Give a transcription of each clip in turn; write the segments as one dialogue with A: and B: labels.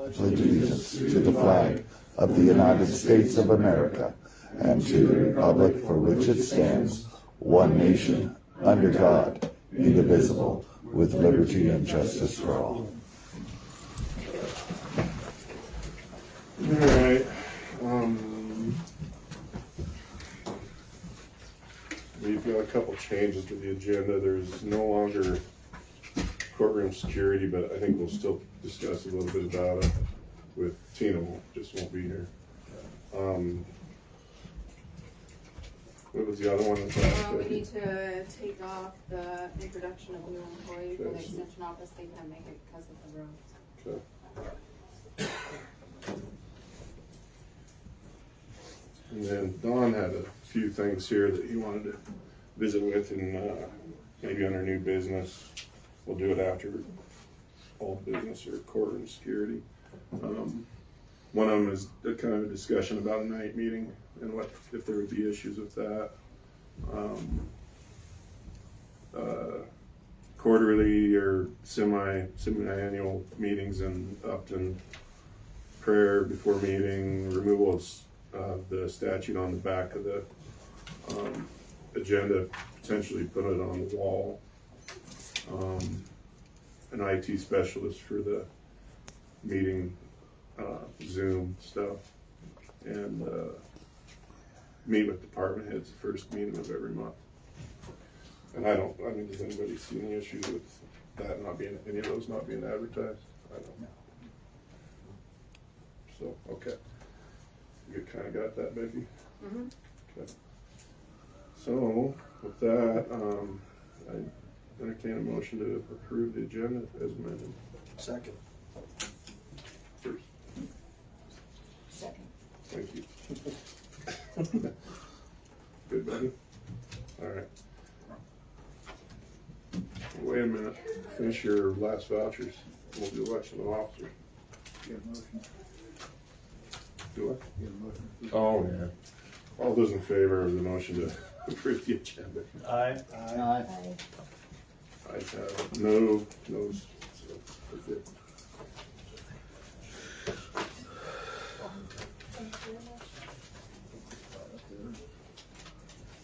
A: allegiance to the flag of the United States of America and to the republic for which it stands, one nation, under God, indivisible, with liberty and justice for all.
B: All right. We've got a couple changes to the agenda. There's no longer courtroom security, but I think we'll still discuss a little bit about it with Tina. Just won't be here. What was the other one?
C: We need to take off the introduction of new employee for the extension office. They can't make it because of the road.
B: Okay. And then Don had a few things here that he wanted to visit with, and maybe under new business. We'll do it after all business or courtroom security. One of them is a kind of a discussion about a night meeting and what if there would be issues with that. Quarterly or semi-annual meetings in Upton, prayer before meeting, removal of the statute on the back of the agenda, potentially put it on the wall. An IT specialist for the meeting, Zoom stuff, and meet with department heads the first meeting of every month. And does anybody see any issues with that not being, any of those not being advertised? I don't know. So, okay. You kind of got that, Becky?
C: Mm-hmm.
B: Okay. So, with that, I entertain a motion to approve the agenda as amended.
D: Second.
B: First.
C: Second.
B: Thank you. Good, buddy. All right. Wait a minute. Finish your last vouchers. We'll do election of officers.
D: Get a motion.
B: Do I?
D: Get a motion.
B: Oh, yeah. All those in favor of the motion to approve the agenda?
D: Aye. Aye.
B: I have no's, so that's it.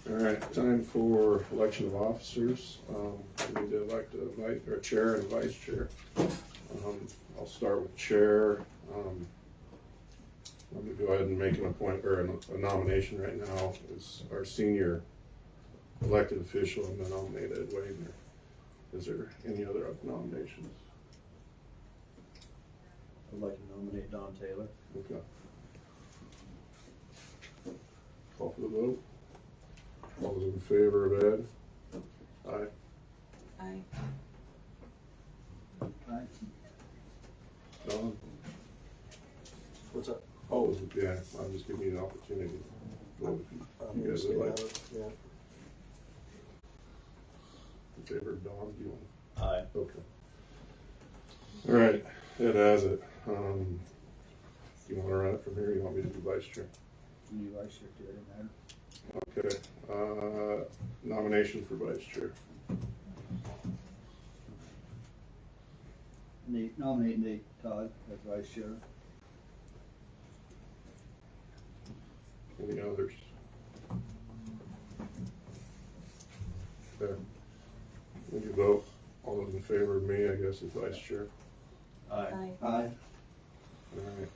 B: All right, time for election of officers. We need to elect a chair and a vice chair. I'll start with chair. I'm gonna go ahead and make an appointment or a nomination right now. Is our senior elected official. I'm gonna nominate Ed Wagner. Is there any other nominations?
D: I'd like to nominate Don Taylor.
B: Okay. Call for the vote. All those in favor of Ed? Aye.
C: Aye.
D: Aye.
B: Don?
D: What's up?
B: Oh, yeah, I'm just giving you an opportunity to vote if you guys would like.
D: Yeah.
B: In favor of Don, do you want?
D: Aye.
B: Okay. All right, Ed has it. You want to run it from here? Or you want me to do vice chair?
D: You vice chair, do it matter.
B: Okay. Nomination for vice chair.
D: Nominate Nate Todd as vice chair.
B: Any others? Okay. When you vote, all those in favor of me, I guess, as vice chair.
D: Aye.
C: Aye.
D: Aye.
B: All right.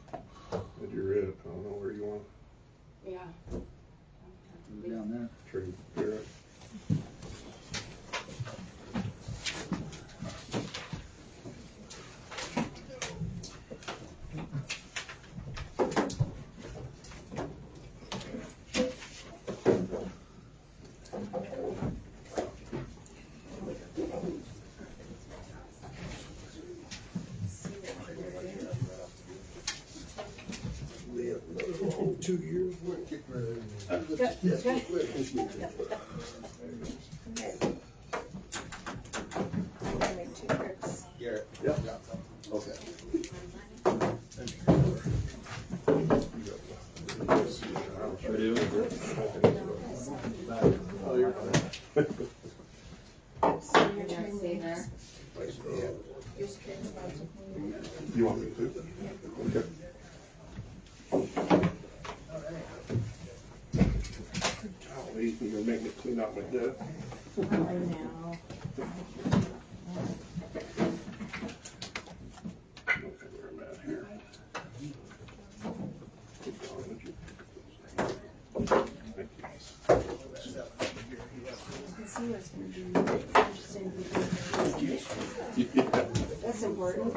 B: And you're it. I don't know where you want.
C: Yeah.
D: Go down there.
B: Trade. You're it.
D: We have another 2 years worth getting ready.
C: Make 2 trips.
D: Garrett. Yep. Okay.
B: I do.
D: Oh, you're fine.
C: Senior chair, stay there.
B: You want me to? not my death.
E: I know.
B: Okay, where I'm at here. Don, would you- Thank you.
E: Because he was going to be interested in
B: Yeah.
E: That's important.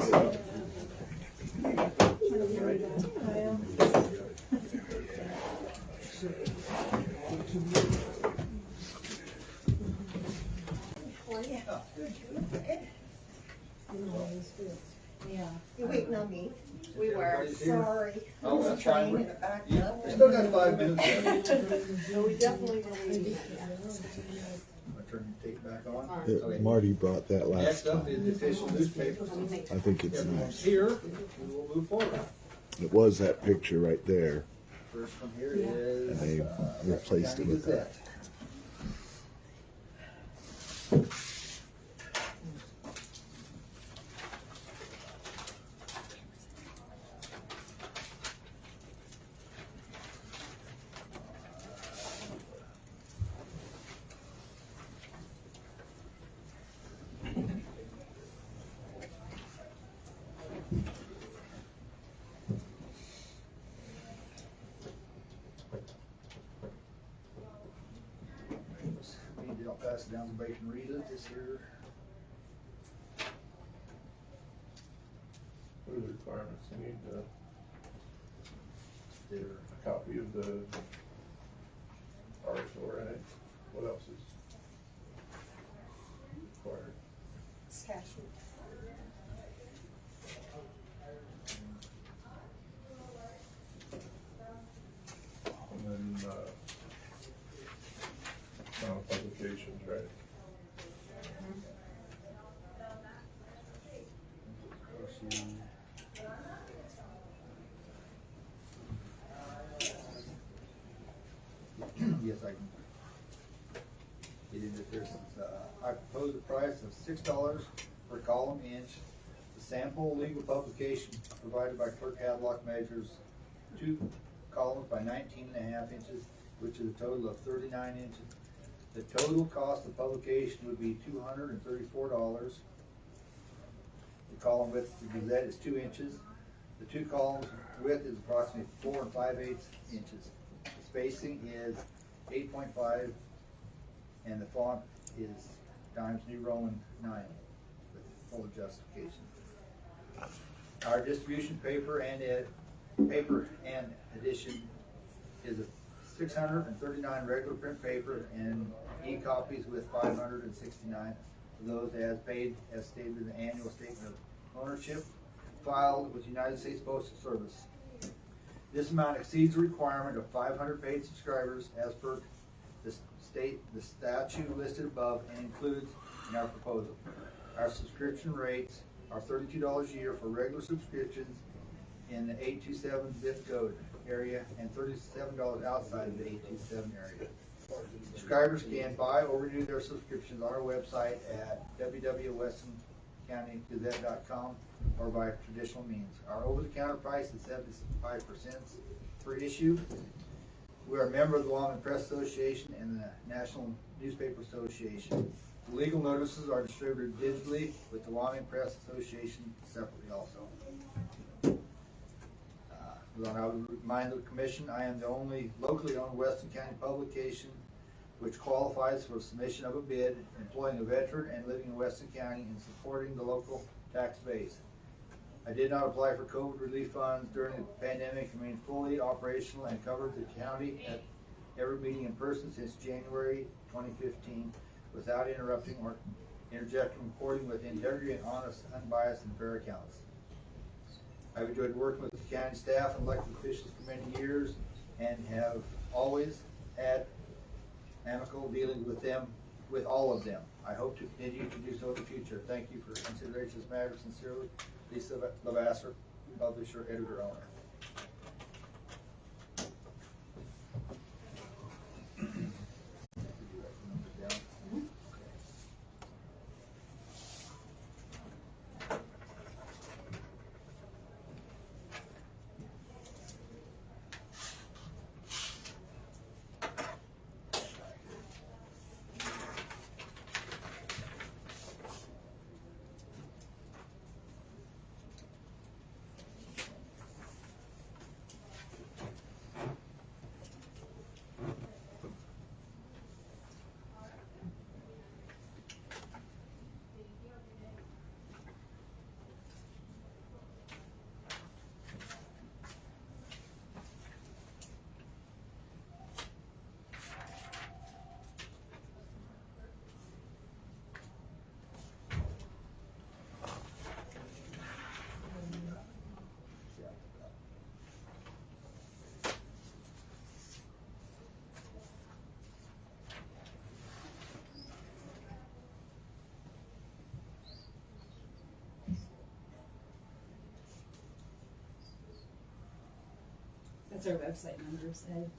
E: Yeah.
F: You're waiting on me.
C: We were.
F: Sorry.
D: Oh, that's fine.
F: Train in the back
D: We
F: up.
D: still got 5 minutes.
E: No, we definitely really.
D: I'm gonna turn the tape back on.
A: Yeah,
D: Okay.
A: Marty brought that last
D: Next up
A: time.
D: is the official newspaper.
A: I think it's
D: Everyone's
A: nice.
D: here, we will move forward.
A: It was that picture right there.
D: First one here is.
A: And they replaced it
D: County
A: with that.
D: Gazette. Maybe I'll pass it down so they can read it this here.
B: What are the requirements? You need
D: There.
B: a copy of the article, right? What else is required?
F: Statute.
B: And then, publications, right?
D: Yes, I can. Get into this. I propose a price of $6 per column inch. The sample legal publication provided by Clerk Hadlock measures 2 columns by 19.5 inches, which is a total of 39 inches. The total cost of publication would be $234. The column width of the Gazette is 2 inches. The 2 columns width is approximately 4 5/8 inches. The spacing is 8.5, and the font is Times New Roman 9 with full justification. Our distribution paper and edition is a 639 regular print paper and e-copies with 569 of those as paid as stated in the annual statement of ownership filed with United States Postal Service. This amount exceeds the requirement of 500 paid subscribers as per the statute listed above and includes in our proposal. Our subscription rates are $32 a year for regular subscriptions in the 827 zip code area and $37 outside of the 827 area. Subscribers can buy or renew their subscriptions on our website at www.westoncounty.gazette.com or by traditional means. Our over-the-counter price is 75 cents per issue. We are a member of the Wyoming Press Association and the National Newspaper Association. The legal notices are distributed digitally with the Wyoming Press Association separately also. I would remind the Commission, I am the only locally owned Weston County publication which qualifies for submission of a bid, employing a veteran and living in Weston County and supporting the local tax base. I did not apply for COVID relief funds during the pandemic, remained fully operational and covered the county at every meeting in person since January 2015 without interrupting or interjecting, reporting with integrity and honest, unbiased, and fair accounts. I've enjoyed working with the county staff and elected officials for many years and have always had amicable dealings with them, with all of them. I hope to continue to do so in the future. Thank you for consideration of this matter. Sincerely, Lisa Lavasser, publisher, editor, owner.
E: That's our website numbers, Ed.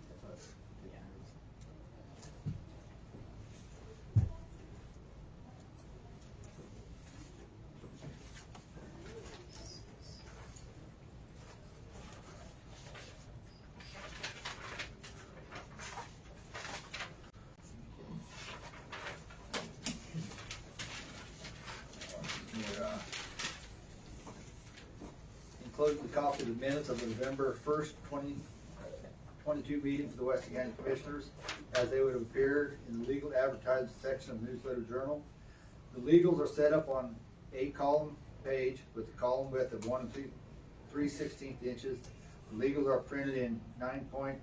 E: Yeah.
D: Enclosed a copy of the minutes of the November 1st, 2022 meeting for the Weston County Commissioners as they would have appeared in the legal advertising section of the Newsletter Journal. The legals are set up on a column page with a column width of 1 3/16 inches. The legals are printed in 9-point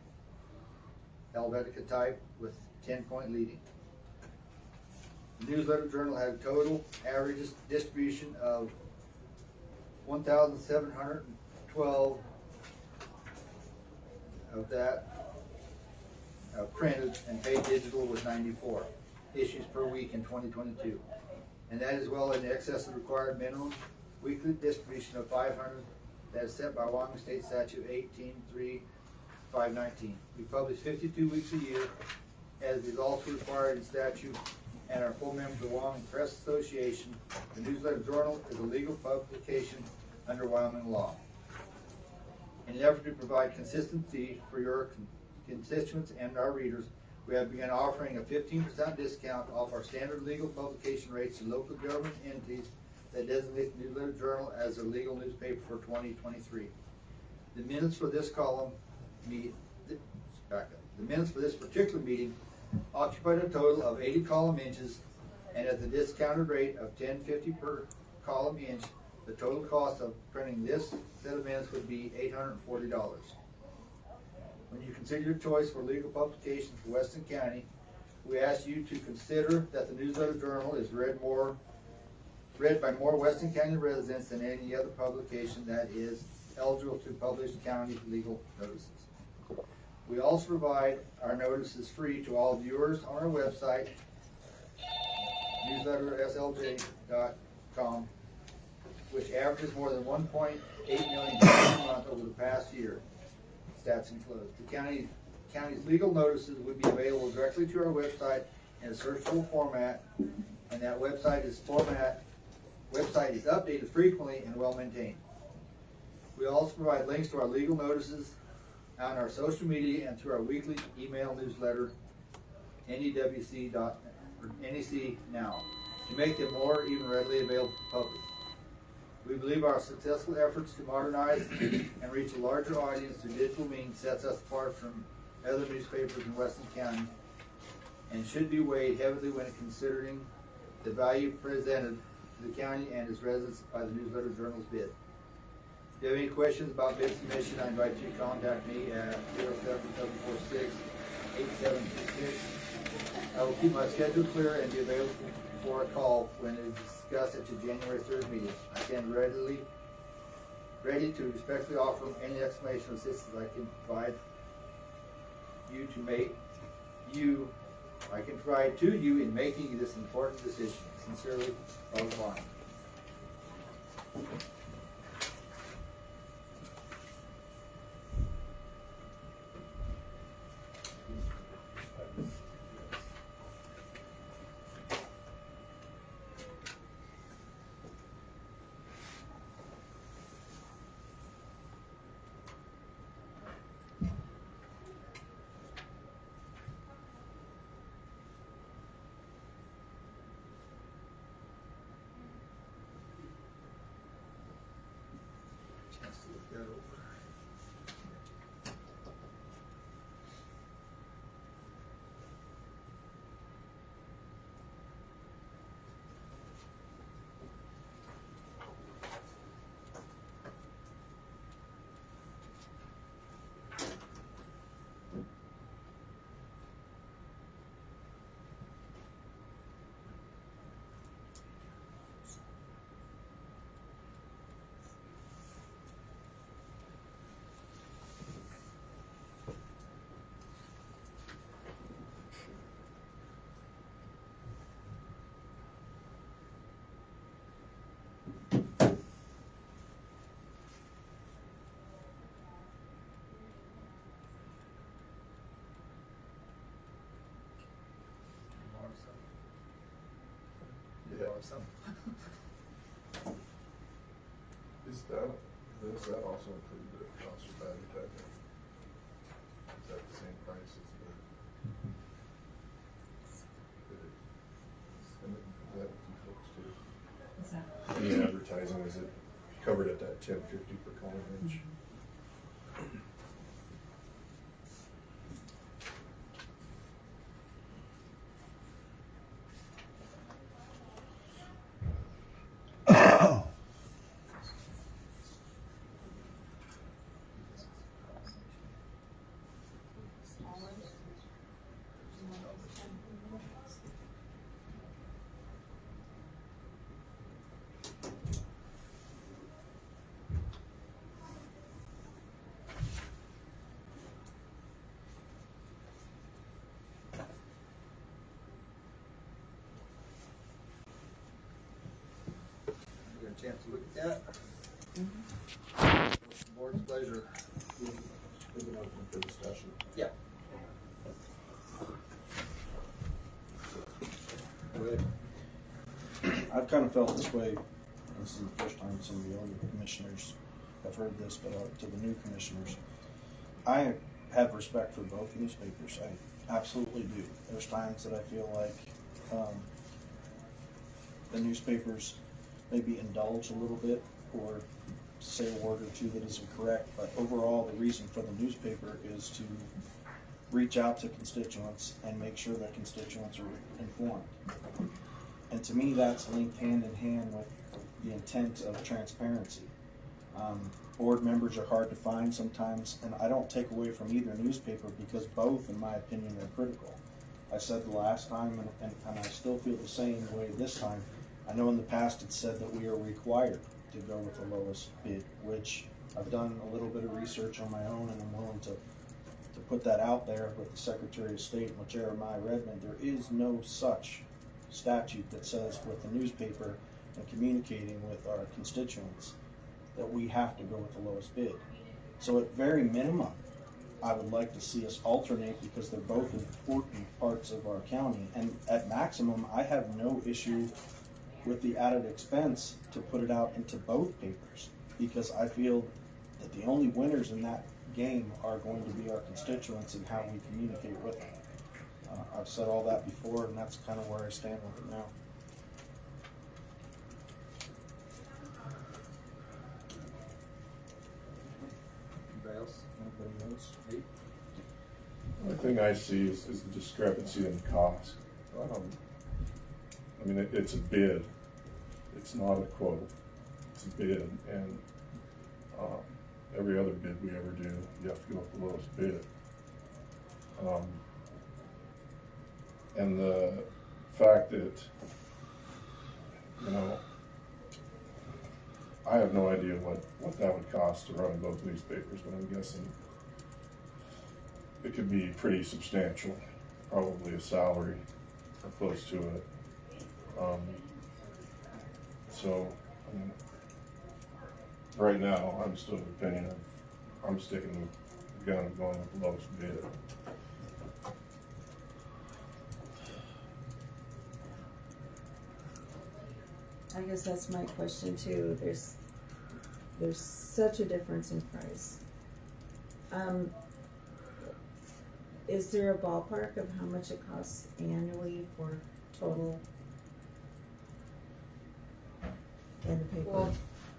D: Helvetica type with 10-point leading. The Newsletter Journal had a total average distribution of 1,712 of that printed, and paid digital was 94 issues per week in 2022. And that is well in excess of the required minimum weekly distribution of 500 that is set by Wyoming State Statute 18.3.519. We publish 52 weeks a year as is also required in statute, and are full members of the Wyoming Press Association. The Newsletter Journal is a legal publication under Wyoming law. In an effort to provide consistency for your constituents and our readers, we have begun offering a 15% discount off our standard legal publication rates to local government entities that designate the Newsletter Journal as their legal newspaper for 2023. The minutes for this The minutes for this particular meeting occupied a total of 80 column inches, and at the discounted rate of $10.50 per column inch, the total cost of printing this set of minutes would be $840. When you consider your choice for legal publication for Weston County, we ask you to consider that the Newsletter Journal is read by more Weston County residents than any other publication that is eligible to publish county legal notices. We also provide our notices free to all viewers on our website, newsletterslj.com, which averages more than 1.8 million a month over the past year. Stats enclosed. The county's legal notices would be available directly to our website in a searchable format, and that website is updated frequently and well maintained. We also provide links to our legal notices on our social media and through our weekly email newsletter, NEC Now, to make them more even readily available to the public. We believe our successful efforts to modernize and reach a larger audience through digital means sets us apart from other newspapers in Weston County, and should be weighed heavily when considering the value presented to the county and its residents by the Newsletter Journal's bid. If you have any questions about bid submission, I invite you to contact me at 07746-8726. I will keep my schedule clear and be available for a call when it is discussed at your January 3rd meeting. I stand ready to respectfully offer any explanation of assistance I can provide to you in making this important decision. Sincerely, Bob Vaughn. some.
B: Does that also include the cost of advertising? Is that the same price as that you folks do?
E: What's that?
B: Any advertising, is it covered at that $10.50 per column inch?
D: You got a chance to look at that? What's the board's pleasure?
B: Leave it open for discussion.
D: Yeah. Go ahead.
G: I've kind of felt this way. This is the first time some of the older commissioners have heard this, but to the new commissioners, I have respect for both newspapers. I absolutely do. There's times that I feel like the newspapers maybe indulge a little bit or say a word or two that isn't correct, but overall the reason for the newspaper is to reach out to constituents and make sure that constituents are informed. And to me, that's linked hand in hand with the intent of transparency. Board members are hard to find sometimes, and I don't take away from either newspaper because both, in my opinion, are critical. I said the last time, and I still feel the same way this time. I know in the past it said that we are required to go with the lowest bid, which I've done a little bit of research on my own, and I'm willing to put that out there with the Secretary of State and with Jeremiah Redmond. There is no such statute that says with the newspaper and communicating with our constituents that we have to go with the lowest bid. So at very minimum, I would like to see us alternate because they're both important parts of our county. And at maximum, I have no issue with the added expense to put it out into both papers because I feel that the only winners in that game are going to be our constituents and how we communicate with them. I've said all that before, and that's kind of where I stand with it now.
D: Anybody else?
G: Anybody else?
D: Nate?
B: The thing I see is the discrepancy in cost. I mean, it's a bid. It's not a quote. It's a bid, and every other bid we ever do, you have to go with the lowest bid. And the fact that, you know, I have no idea what that would cost to run both newspapers, but I'm guessing it could be pretty substantial, probably a salary or close to it. So, I mean, right now, I'm still of the opinion I'm sticking with the gun of going with the lowest bid.
E: I guess that's my question too. There's such a difference in price. Is there a ballpark of how much it costs annually for total in the paper?
C: Well,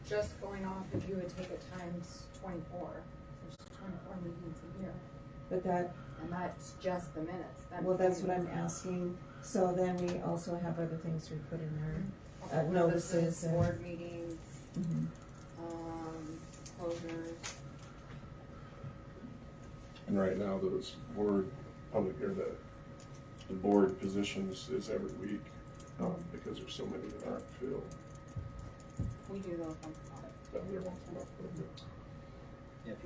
C: just going off, if you would take it times 24, there's 24 meetings a year,
E: But that,
C: and that's just the minutes.
E: well, that's what I'm asking. So then we also have other things we put in there. Notices and-
C: Board meetings,
E: Mhm.
C: Closures.
B: And right now, those board public or the board positions is every week, because there's so many that aren't filled.
C: We do those once a month.
B: Every once in a while.
D: If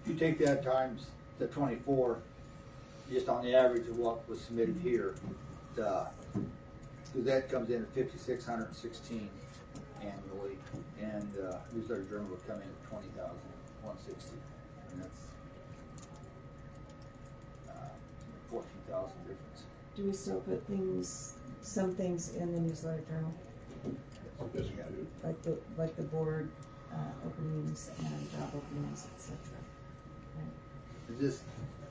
D: you take that times the 24, just on the average of what was submitted here, that comes in at 5,616 annually, and Newsletter Journal would come in at 20,160, and that's 14,000 difference.
E: Do we still put some things in the Newsletter Journal?
B: Yes, we do.
E: like the board, openings and job openings, et cetera.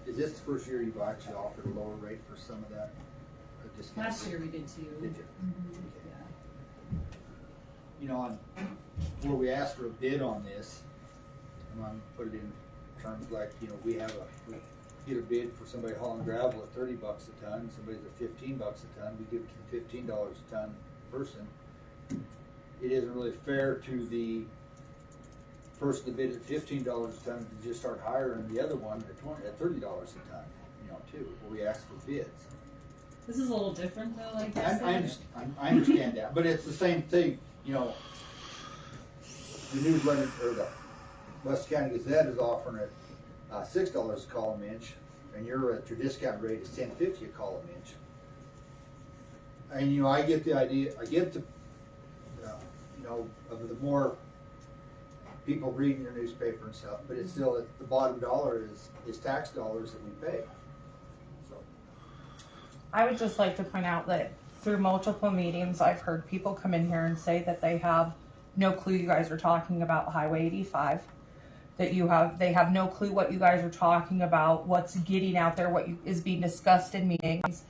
D: Is this the first year you've actually offered a lower rate for some of that?
H: Last year we did too.
D: Did you?
H: Yeah.
D: You know, on, where we asked for a bid on this, I'm gonna put it in terms like, you know, we get a bid for somebody hauling gravel at $30 a ton, somebody's at $15 a ton, we give it to $15 a ton person. It isn't really fair to the person that bid at $15 a ton to just start hiring the other one at $30 a ton, you know, too, where we ask for bids.
H: This is a little different though, I guess.
D: I understand that, but it's the same thing, you know. The newsletter, or the Weston County Gazette is offering it $6 a column inch, and your discount rate is $10.50 a column inch. And you know, I get the idea. I get the, you know, of the more people reading your newspaper and stuff, but it's still at the bottom dollar is tax dollars that we pay. So.
I: I would just like to point out that through multiple meetings, I've heard people come in here and say that they have no clue you guys are talking about Highway 85. That they have no clue what you guys are talking about, what's getting out there, what is being discussed in meetings.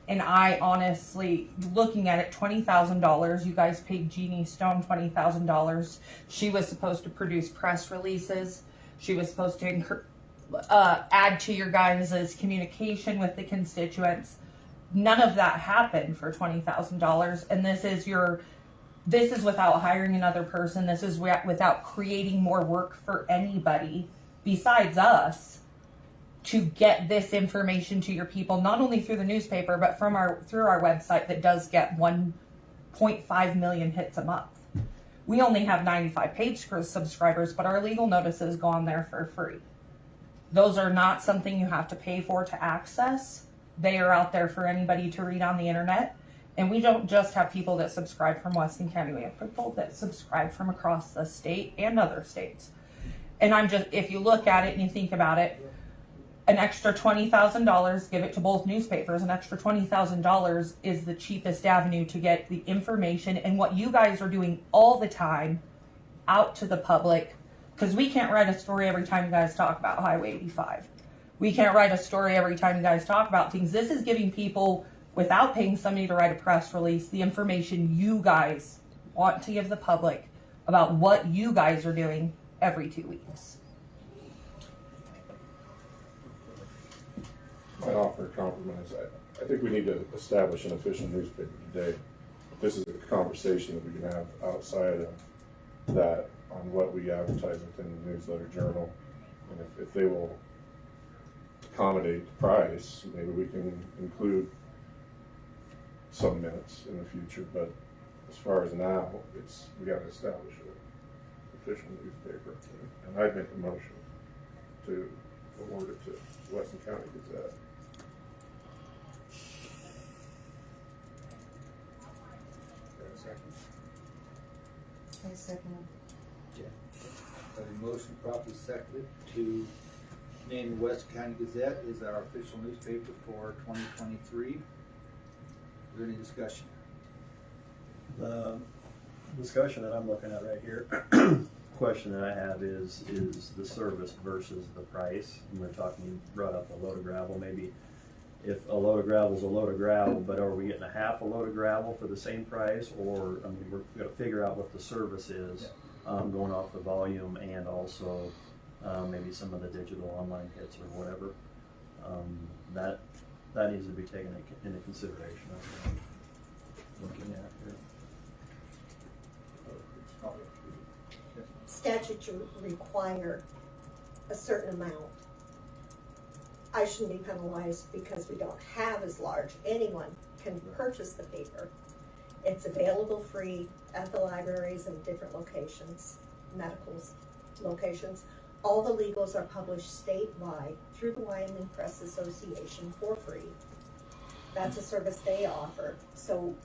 I: And I honestly, looking at it, $20,000, you guys paid Jeannie Stone $20,000. She was supposed to produce press releases. She was supposed to add to your guys' communication with the constituents. None of that happened for $20,000. And this is without hiring another person. This is without creating more work for anybody besides us to get this information to your people, not only through the newspaper, but through our website that does get 1.5 million hits a month. We only have 95 page subscribers, but our legal notices go on there for free. Those are not something you have to pay for to access. They are out there for anybody to read on the internet. And we don't just have people that subscribe from Weston County. We have people that subscribe from across the state and other states. And if you look at it and you think about it, an extra $20,000, give it to both newspapers, an extra $20,000 is the cheapest avenue to get the information and what you guys are doing all the time out to the public. Because we can't write a story every time you guys talk about Highway 85. We can't write a story every time you guys talk about things. This is giving people, without paying somebody to write a press release, the information you guys want to give the public about what you guys are doing every 2 weeks.
B: I offer a compromise. I think we need to establish an official newspaper today. This is a conversation that we can have outside of that on what we advertise within the newsletter journal. And if they will accommodate the price, maybe we can include some minutes in the future. But as far as now, we got to establish an official newspaper. And I'd make a motion to award it to Weston County Gazette.
E: I second it.
D: Have a motion properly seconded to name the Weston County Gazette as our official newspaper for 2023. Is there any discussion?
J: The discussion that I'm looking at right here, question that I have is the service versus the price. And we're talking, you brought up a load of gravel, maybe if a load of gravel is a load of gravel, but are we getting a half a load of gravel for the same price? Or, I mean, we've got to figure out what the service is, going off the volume, and also maybe some of the digital online hits or whatever. That needs to be taken into consideration. Looking at here.
F: Statutes require a certain amount. I shouldn't be penalized because we don't have as large. Anyone can purchase the paper. It's available free at the libraries and different locations, medical locations. All the legals are published statewide through the Wyoming Press Association for free. That's a service they offer. So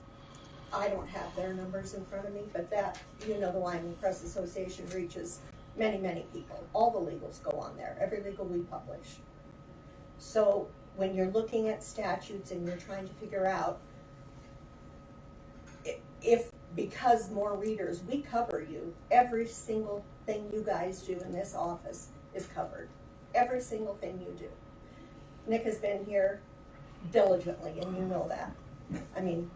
F: I don't have their numbers in front of me, but that, the Wyoming Press Association reaches many, many people. All the legals go on there, every legal we publish. So when you're looking at statutes and you're trying to figure out if because more readers, we cover you. Every single thing you guys do in this office is covered. Every single thing you do. Nick has been here diligently, and you know that. I mean,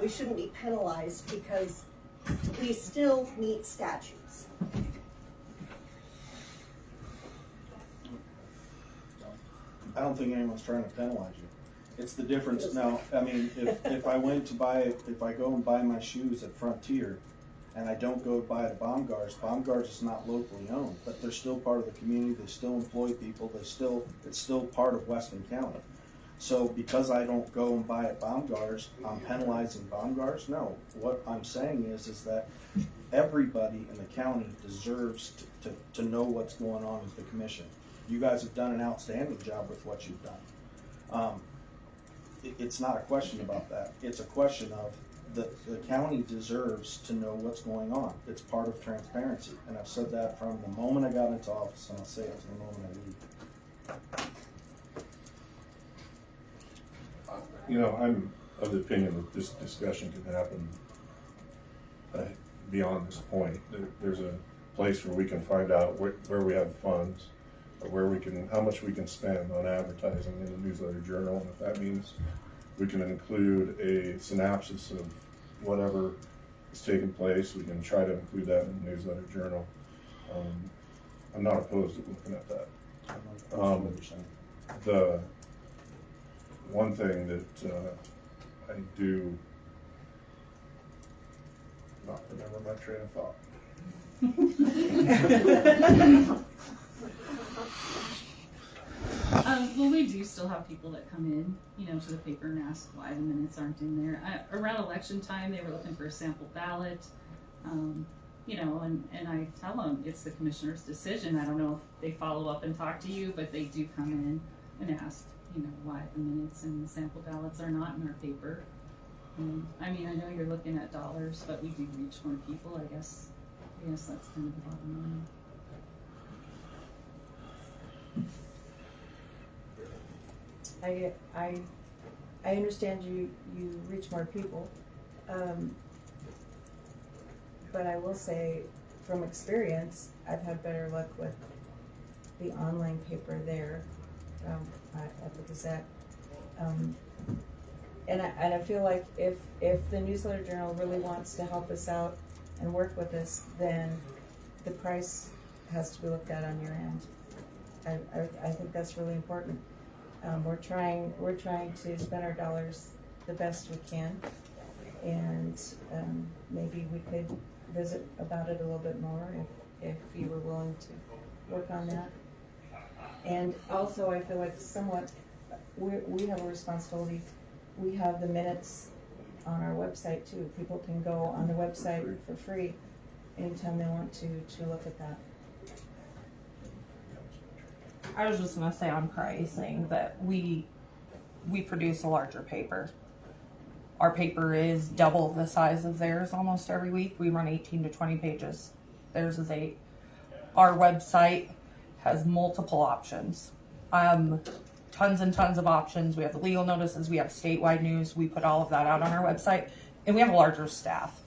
F: we shouldn't be penalized because we still meet statutes.
G: I don't think anyone's trying to penalize you. It's the difference now. I mean, if I go and buy my shoes at Frontier, and I don't go buy at Baumgars is not locally owned, but they're still part of the community. They still employ people. It's still part of Weston County. So because I don't go and buy at Baumgars, I'm penalizing Baumgars? No. What I'm saying is that everybody in the county deserves to know what's going on with the commission. You guys have done an outstanding job with what you've done. It's not a question about that. It's a question of the county deserves to know what's going on. It's part of transparency. And I've said that from the moment I got into office, and I'll say it to the moment I leave.
B: You know, I'm of the opinion that this discussion can happen beyond this point. There's a place where we can find out where we have funds, or how much we can spend on advertising in the newsletter journal, and if that means we can include a synopsis of whatever is taking place, we can try to include that in the newsletter journal. I'm not opposed to looking at that. The one thing that I do not remember my train of thought.
H: Well, we do still have people that come in, to the paper and ask why the minutes aren't in there. Around election time, they were looking for a sample ballot, and I tell them it's the commissioner's decision. I don't know if they follow up and talk to you, but they do come in and ask, why the minutes and the sample ballots are not in our paper. I mean, I know you're looking at dollars, but we do reach more people, I guess that's kind of the bottom line.
E: I understand you reach more people, but I will say from experience, I've had better luck with the online paper there at the Gazette, and I feel like if the newsletter journal really wants to help us out and work with us, then the price has to be looked at on your end. I think that's really important. We're trying to spend our dollars the best we can, and maybe we could visit about it a little bit more if you were willing to work on that. And also, I feel like somewhat we have a responsibility. We have the minutes on our website too. People can go on the website for free anytime they want to look at that.
I: I was just gonna say on pricing that we produce a larger paper. Our paper is double the size of theirs almost every week. We run 18 to 20 pages. Theirs is 8. Our website has multiple options. Tons and tons of options. We have the legal notices, we have statewide news, we put all of that out on our website, and we have a larger staff.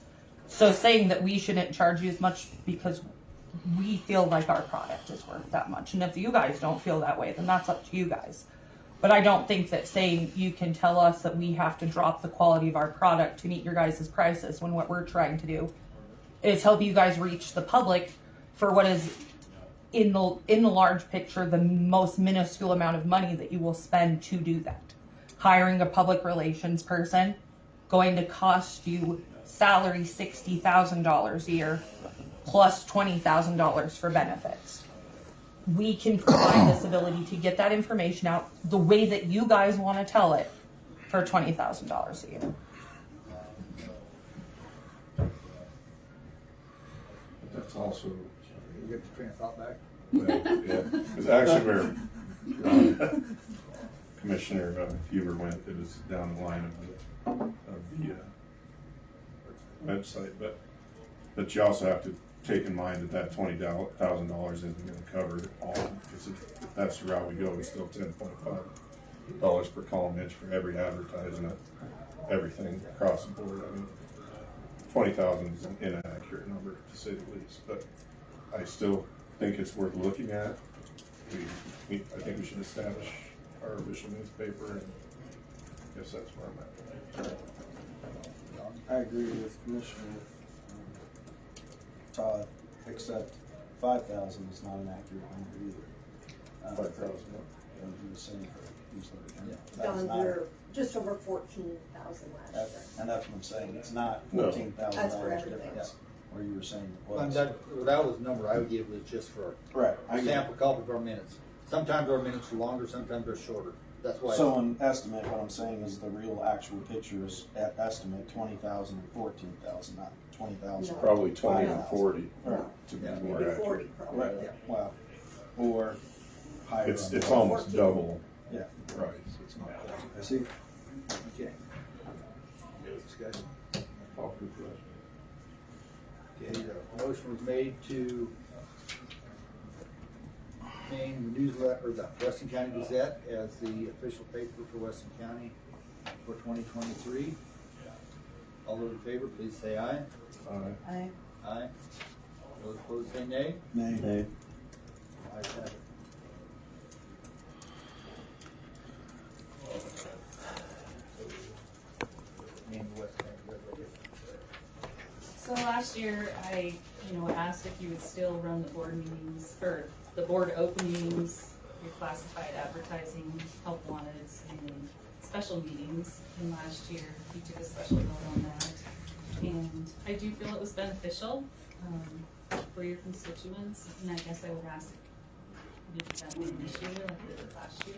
I: So saying that we shouldn't charge you as much because we feel like our product is worth that much. And if you guys don't feel that way, then that's up to you guys. But I don't think that saying you can tell us that we have to drop the quality of our product to meet your guys' prices, when what we're trying to do is help you guys reach the public for what is in the large picture the most minuscule amount of money that you will spend to do that. Hiring a public relations person going to cost you salary $60,000 a year plus $20,000 for benefits. We can provide this ability to get that information out the way that you guys want to tell it for $20,000 a year.
B: That's also,
D: You get the train of thought back?
B: yeah, it's actually where Commissioner Huber went. It was down the line of the website, but you also have to take in mind that $20,000 isn't going to cover it all, because if that's the route we go, it's still $10.5 per column inch for every advertisement, everything across the board. I mean, 20,000 is an inaccurate number to say the least, but I still think it's worth looking at. I think we should establish our official newspaper, and I guess that's where I'm at.
G: I agree with Commissioner Todd, except 5,000 is not an accurate number either.
B: 5,000.
G: He was saying for newsletter general.
F: Don,
G: That's not-
F: we're just over 14,000 last year.
G: And that's what I'm saying, it's not
B: No.
G: $14,000
F: That's for everything.
G: difference, where you were saying it
D: And
G: was.
D: that was the number I would give was just for
G: Right,
D: a sample copy of our minutes. Sometimes our minutes are longer, sometimes they're shorter. That's why.
G: So an estimate, what I'm saying is the real actual picture is at estimate 20,000 and 14,000, not 20,000.
F: No.
B: Probably 20 and
G: 5,000.
B: 40
G: Right.
B: to be
D: Yeah,
B: more
F: Maybe
B: accurate.
F: 40 probably.
G: Right,
D: Yeah.
G: wow, or higher.
B: It's
G: on the-
B: almost double
G: Yeah.
B: price. It's not.
G: I see.
D: Okay. Discussion.
B: All good for us.
D: Okay, the motion was made to name the newsletter, or the Weston County Gazette as the official paper for Weston County for 2023. All those in favor, please say aye.
E: I,
D: Aye. Those opposed, say nay.
G: Nay.
D: Ayes have it. Name the Weston County Gazette.
H: So last year, I, asked if you would still run the board meetings, or the board openings, your classified advertising, help wanteds, and special meetings. And last year, you took a special vote on that. And I do feel it was beneficial, for your constituents, and I guess I would ask if that be an issue like we did last year.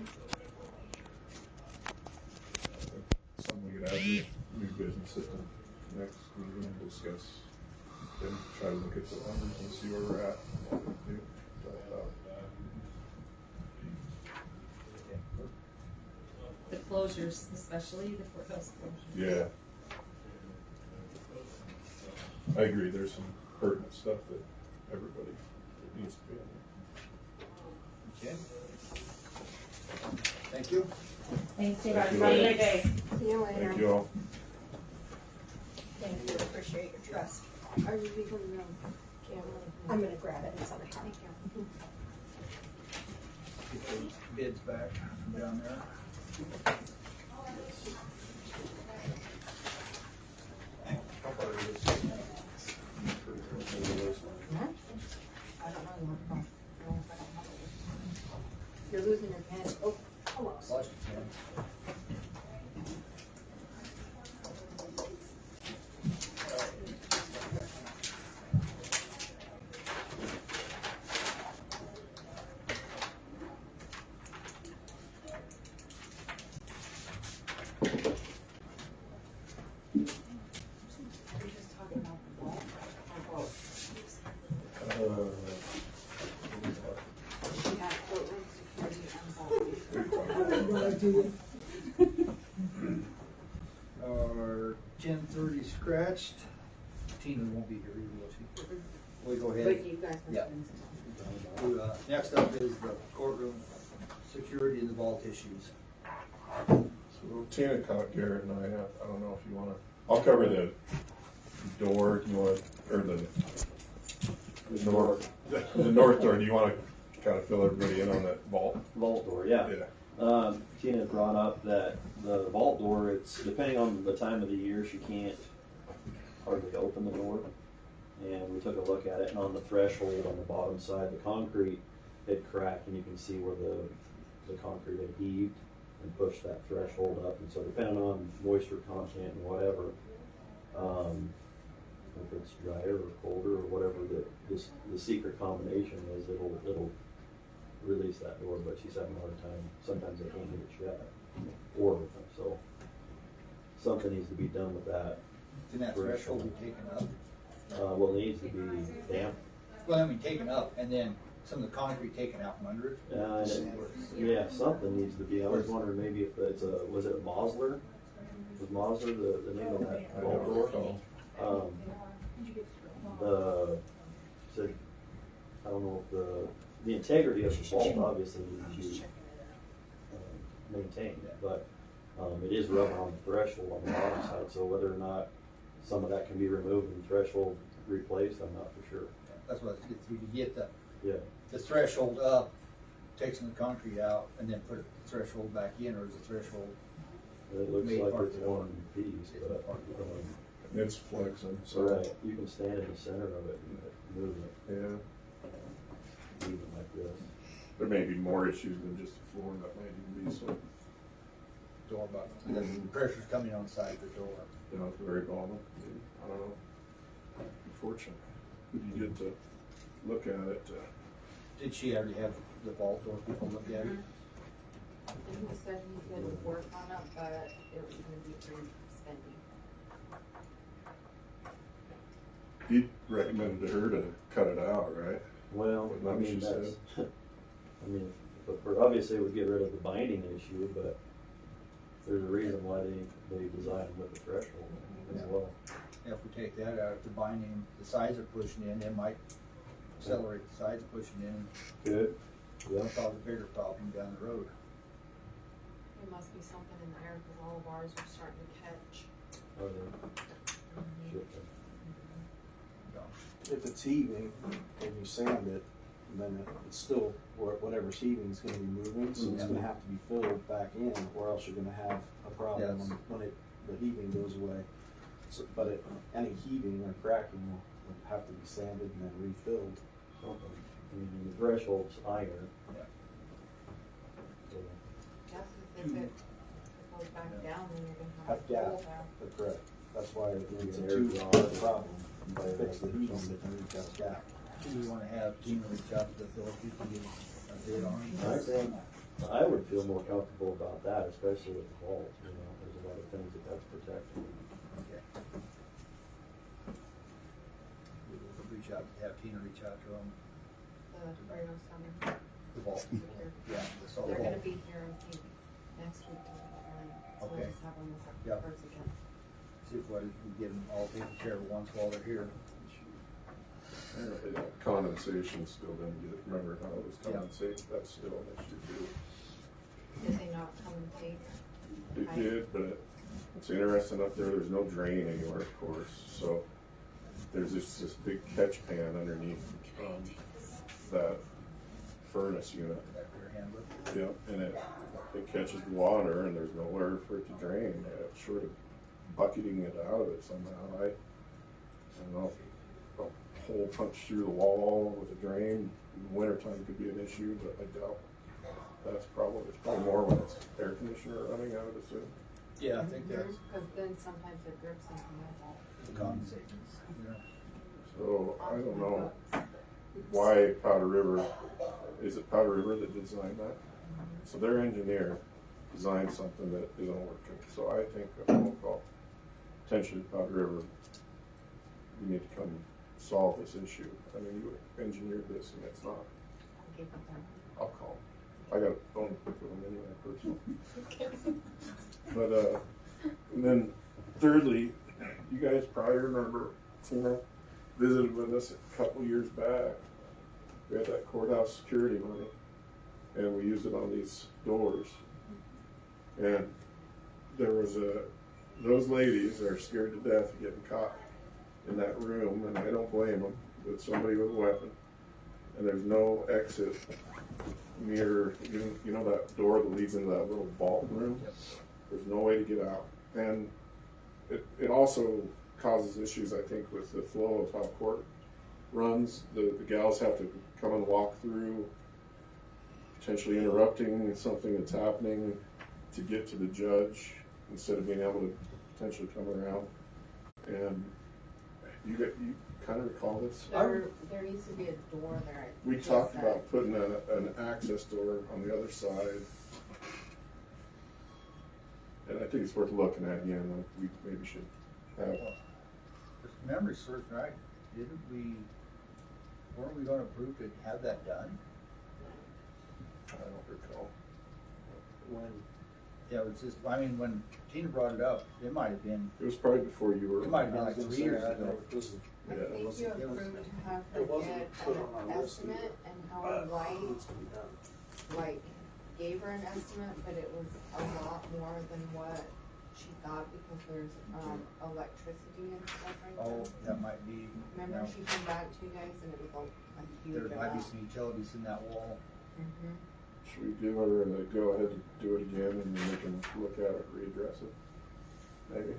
B: Something we could add to new business system next meeting and discuss. Then try to look at the numbers and see where we're at. What we do.
H: The closures, especially the courthouse closures.
B: Yeah. I agree, there's some pertinent stuff that everybody needs to be on
D: Okay. Thank you.
E: thank you.
B: Thank you.
E: Have a great day.
C: See you
B: there.
C: later.
B: Thank you all.
F: Thank you, appreciate your trust.
C: Are you leaving the camera?
F: I'm gonna grab it, it's on the top.
C: Thank you.
D: Get those bids back down there. How far is this?
C: I don't know. You're losing your pen. Oh, almost.
D: Lost your pen.
C: We're just talking about the ball or both. Yeah, courtroom security and ball.
D: Our 10:30 scratched. Tina won't be here either, will she? We go
C: But
D: ahead.
C: you guys were
D: Yeah.
C: saying
D: Next up is the courtroom security and the vault issues.
B: So Tina caught Garrett and I don't know if you wanna, I'll cover the door, do you want, or the north, the north door, do you wanna kinda fill everybody in on that vault?
J: Vault door, yeah.
B: Yeah.
J: Tina brought up that the vault door, it's depending on the time of the year, she can't hardly open the door. And we took a look at it, and on the threshold on the bottom side, the concrete had cracked, and you can see where the concrete had heaved and pushed that threshold up. And so depending on moisture content and whatever, if it's drier or colder or whatever the secret combination is, it'll release that door. But she's having a hard time. Sometimes they can't get it shut or open. So something needs to be done with that.
D: Can that threshold be taken up?
J: Well, it needs to be damp.
D: Well, I mean, taken up and then some of the concrete taken out from under it.
J: Yeah, something needs to be. I was wondering maybe if it's was it a Mosler? Was Mosler the name of that
B: I
J: vault
B: don't
J: door?
B: recall.
J: Said, I don't know if the integrity of the vault obviously needs to be maintained, but it is rubber on the threshold on the bottom side, so whether or not some of that can be removed and threshold replaced, I'm not for sure.
D: That's what, if you get
J: Yeah,
D: the threshold up, take some of the concrete out, and then put the threshold back in, or is the threshold?
J: it looks
D: Made
J: like
D: part
J: it's
D: of the
J: one piece,
D: It's
J: but,
D: part of the
B: It's flexing,
J: so right, you can stand in the center of it and move it,
B: yeah.
J: leave it like this.
B: There may be more issues than just the floor, that might even be some,
D: door button, and then the pressure's coming on the side of the door.
B: you know, at the very bottom, maybe. I don't know. Unfortunate. Who do you get to look at it?
D: Did she already have the vault door people look at it?
C: And he said he's gonna work on it, but it was gonna be pretty spendy.
B: He recommended to her to cut it out, right?
J: Well,
B: What
J: I mean,
B: she
J: that's, I mean, but for, obviously it would get rid of the binding issue, but there's a reason why they designed with the threshold as
D: Yeah.
J: well.
D: If we take that out, if the binding, the sides are pushing in, it might accelerate the sides pushing in,
J: Good. Yeah.
D: and cause a bigger problem down the road.
C: There must be something in the air, cause all of ours are starting to catch.
J: Oh, yeah.
G: If it's heaving and you sand it, then it's still, whatever's heaving is gonna be moving, so it's gonna have to be filled back in, or else you're gonna have a problem
D: Yes.
G: when the heaving goes away. So, but any heaving or cracking will have to be sanded and then refilled.
J: Something. I mean, the threshold's iron.
D: Yeah.
J: So,
C: Yeah, 'cause if it goes back down, then you're gonna have a
G: Yeah,
C: pull back.
G: that's correct. That's why it's a
J: Air
G: two-part
J: draw.
G: problem. By fix the heating, then we've got a gap.
D: Do we wanna have Tina reach out to the authorities to get a bid on it?
J: I think I would feel more comfortable about that, especially with the vault, you know, there's a lot of things that's protected.
D: Okay. We'll reach out, have Tina reach out to them,
C: The Rio Center.
D: the vault people, yeah, the salt
C: They're
D: vault.
C: gonna be here in a few, next week, so we'll
D: Okay.
C: just have them
D: Yep.
C: as first again.
D: See if we get them all taken care of once while they're here.
B: Condensation still didn't get, remember how it was
D: Yeah.
B: condensate, that's still an issue too.
C: Did they not come and take?
B: It did, but it's interesting up there, there's no drain anywhere, of course, so there's this big catch pan underneath, that furnace unit.
D: That rear handler.
B: Yep, and it catches water and there's nowhere for it to drain, short of bucketing it out of it somehow. I don't know, a hole punched through the wall with a drain in the wintertime could be an issue, but I doubt it's probably more when it's air conditioner running, I would assume.
D: Yeah, I think that's
C: Cause then sometimes it drips into my wall.
D: the condensation. Yeah.
B: So I don't know why Powder River, is it Powder River that designed that? So their engineer designed something that isn't working, so I think a phone call, potentially Powder River, you need to come solve this issue. I mean, you engineered this and it's not,
C: I'll give it them.
B: I'll call them. I got a phone with them anyway, personally. But, and then thirdly, you guys probably remember, visited with us a couple years back. We had that courthouse security money, and we used it on these doors. And there was those ladies are scared to death of getting caught in that room, and I don't blame them, with somebody with a weapon. And there's no exit near, you know that door that leads into that little vault room? There's no way to get out. And it also causes issues, I think, with the flow of how court runs. The gals have to come and walk through, potentially interrupting something that's happening to get to the judge instead of being able to potentially come around. And you kind of recall this?
C: There needs to be a door there.
B: We talked about putting an access door on the other side. And I think it's worth looking at again. We maybe should have.
D: If memory serves right, weren't we gonna approve to have that done?
B: I don't recall.
G: When,
D: Yeah, it was just, I mean, when Tina brought it up, it might have been,
B: It was probably before you were.
D: it might have
G: I
D: been
G: was
D: like
G: gonna
D: 3
G: say,
D: years
G: I
D: ago.
G: know this is,
C: I
B: Yeah, it
C: think you
G: wasn't- it was-
C: approved to have her
G: it wasn't
C: get
G: put
C: an
G: on our list either.
C: estimate, and Howard White, like, gave her an estimate, but it was a lot more than what she thought because there's, electricity and stuff right
D: Oh,
C: there.
D: that might be,
C: Remember she came back to you guys and it was all like huge.
D: there might be some utilities in that wall.
C: Mm-hmm.
B: Should we give her the go ahead to do it again and then we can look at it, readdress it? Maybe?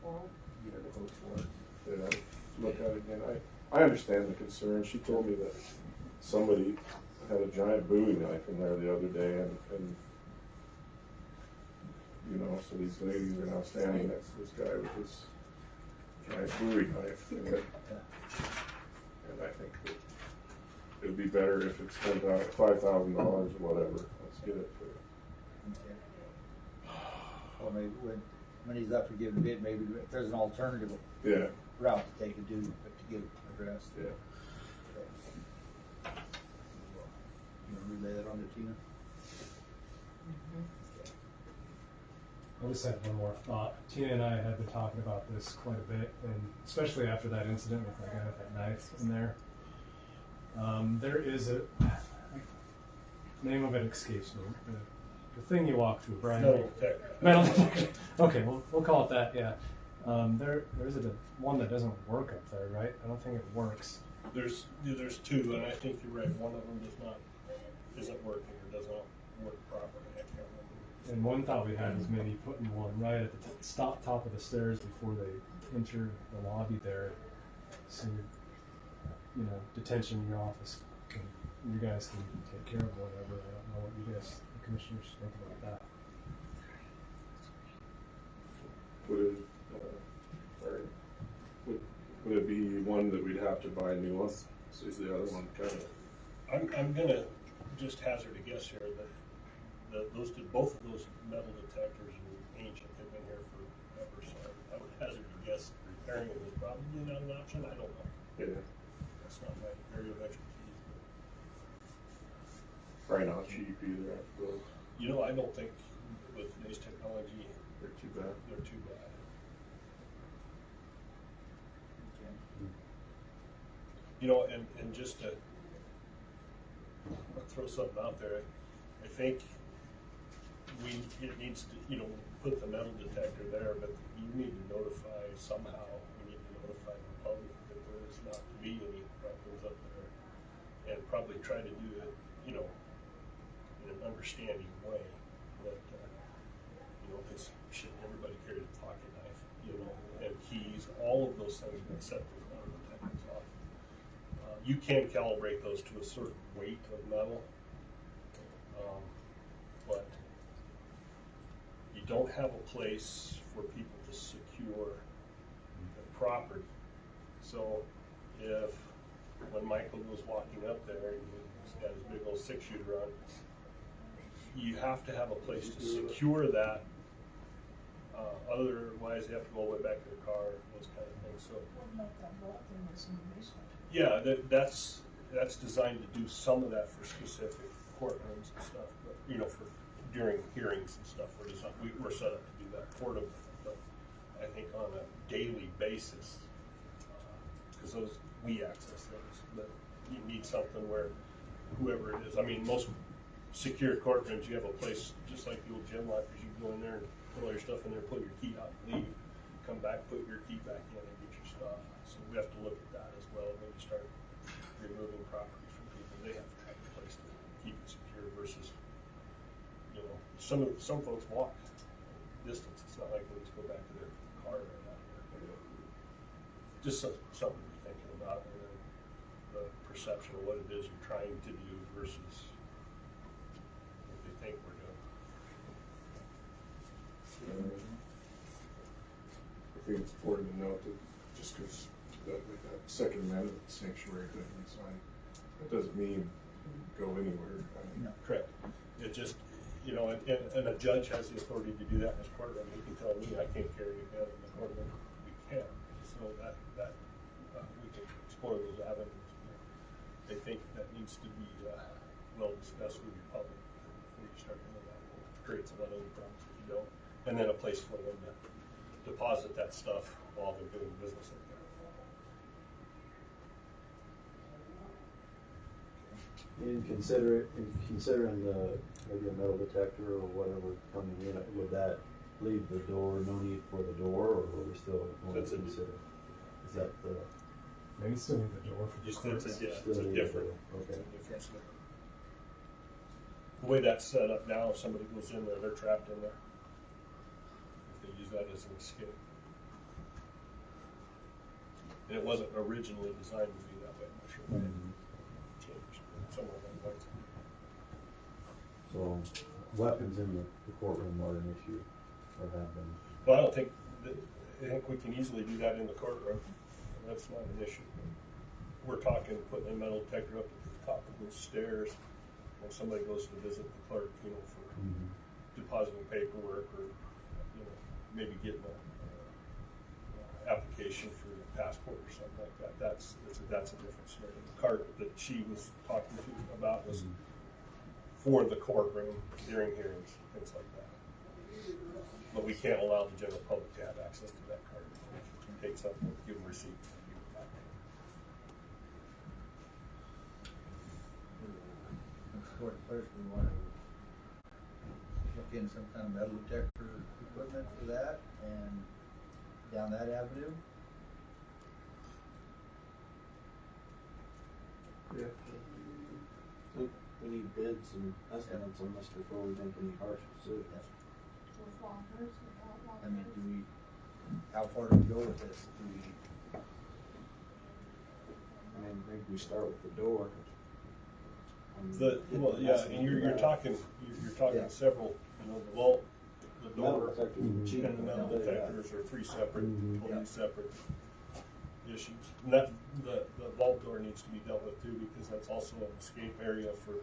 C: Well,
D: Get a quote for it.
B: Yeah, look at it again. I understand the concern. She told me that somebody had a giant Bowie knife in there the other day and you know, so these ladies are now standing next to this guy with his giant Bowie knife in it. And I think that it would be better if it's $5,000 or whatever. Let's get it for
D: Okay. Or maybe when he's up for giving a bid, maybe if there's an alternative
B: yeah.
D: route to take and do, but to get it addressed.
B: Yeah.
D: You wanna relay that on to Tina?
K: I just had one more thought. Tina and I have been talking about this quite a bit, and especially after that incident with that guy with that knife in there. There is a name of it escapes me. The thing you walk through, Brian. Metal detector. Okay, we'll call it that. Yeah. There's one that doesn't work up there, right? I don't think it works.
L: There's two, and I think you're right. One of them isn't working or doesn't work properly. I can't remember.
K: And one thought we had was maybe putting one right at the top of the stairs before they enter the lobby there, so you know, detention in your office, you guys can take care of whatever. I don't know what you guys, the commissioners, think about that.
B: Would it be one that we'd have to buy a new one? So is the other one kind of?
L: I'm gonna just hazard a guess here that both of those metal detectors are ancient. They've been here forever, so I would hazard a guess repairing them is probably not an option. I don't know.
B: Yeah.
L: That's not my area of expertise.
B: Probably not cheap either, I suppose.
L: You know, I don't think with today's technology
B: They're too bad.
L: they're too bad. You know, and just to throw something out there, I think it needs to, you know, put the metal detector there, but you need to notify somehow, we need to notify the public that there is not to be any problems up there. And probably try to do it, you know, in an understanding way that, you know, because everybody carries a pocket knife, you know, and keys, all of those things that set those metal detectors off. You can calibrate those to a certain weight of metal, but you don't have a place for people to secure the property. So if, when Michael was walking up there, and he's got his big old 6-shooter on, you have to have a place to secure that. Otherwise, they have to go all the way back to the car, those kind of things. So, yeah, that's designed to do some of that for specific courtrooms and stuff, but you know, for during hearings and stuff, we're set up to do that portably. But I think on a daily basis, because we access those, but you need something where whoever it is. I mean, most secure courtrooms, you have a place just like the old gym lockers. You go in there and put all your stuff in there, pull your key out, and leave. Come back, put your key back in, and get your stuff. So we have to look at that as well when you start removing property from people. They have to have a place to keep it secure versus, you know, some folks walk distance. It's not like they just go back to their car right out there. Just something to be thinking about, and then the perception of what it is you're trying to do versus what they think we're doing.
B: I think it's important to note that just because that Second Amendment sanctuary thing we signed, that doesn't mean go anywhere.
D: No.
L: Correct. It just, you know, and a judge has the authority to do that in his courtroom. He can tell me I can't carry a gun in the courtroom. We can. So that we can explore those avenues. They think that needs to be well discussed with the public before you start doing that. It creates a lot of other problems if you don't. And then a place for them to deposit that stuff while they're doing business up there.
J: considering the, maybe a metal detector or whatever coming in, would that leave the door, no need for the door, or are we still going to
L: That's a-
J: consider? Is that the?
K: Maybe still need the door for the
L: It's
K: clerks.
L: a
J: still
L: different,
J: need the
L: it's
J: door?
L: a
J: Okay.
L: different. The way that's set up now, if somebody goes in there, they're trapped in there. If they use that as an escape. And it wasn't originally designed to be that way, I'm sure.
J: Mhm.
L: Changed somewhere along the way.
J: So weapons in the courtroom are an issue, or have been.
L: Well, I don't think, I think we can easily do that in the courtroom. That's not an issue. We're talking putting a metal detector up at the top of those stairs when somebody goes to visit the clerk, you know, for depositing paperwork or, you know, maybe getting a application for a passport or something like that. That's a different scenario. The cart that she was talking to you about was for the courtroom during hearings, things like that. But we can't allow the general public to have access to that card. Take something, give them a receipt.
D: Court clerk, we want to look in some kind of metal detector equipment for that and down that avenue.
G: Yeah. I think we need bids and estimates on this before we make any harsh decisions.
D: I mean, do we, how far do we go with this? Do we,
G: I mean, maybe we start with the door.
L: Well, yeah, and you're talking
D: Yeah.
L: several, you know, the vault, the
G: Metal
L: door,
G: detectors
L: and
G: are cheap.
L: the metal detectors are three separate,
G: Mhm.
L: totally separate issues. And that, the vault door needs to be dealt with too, because that's also an escape area for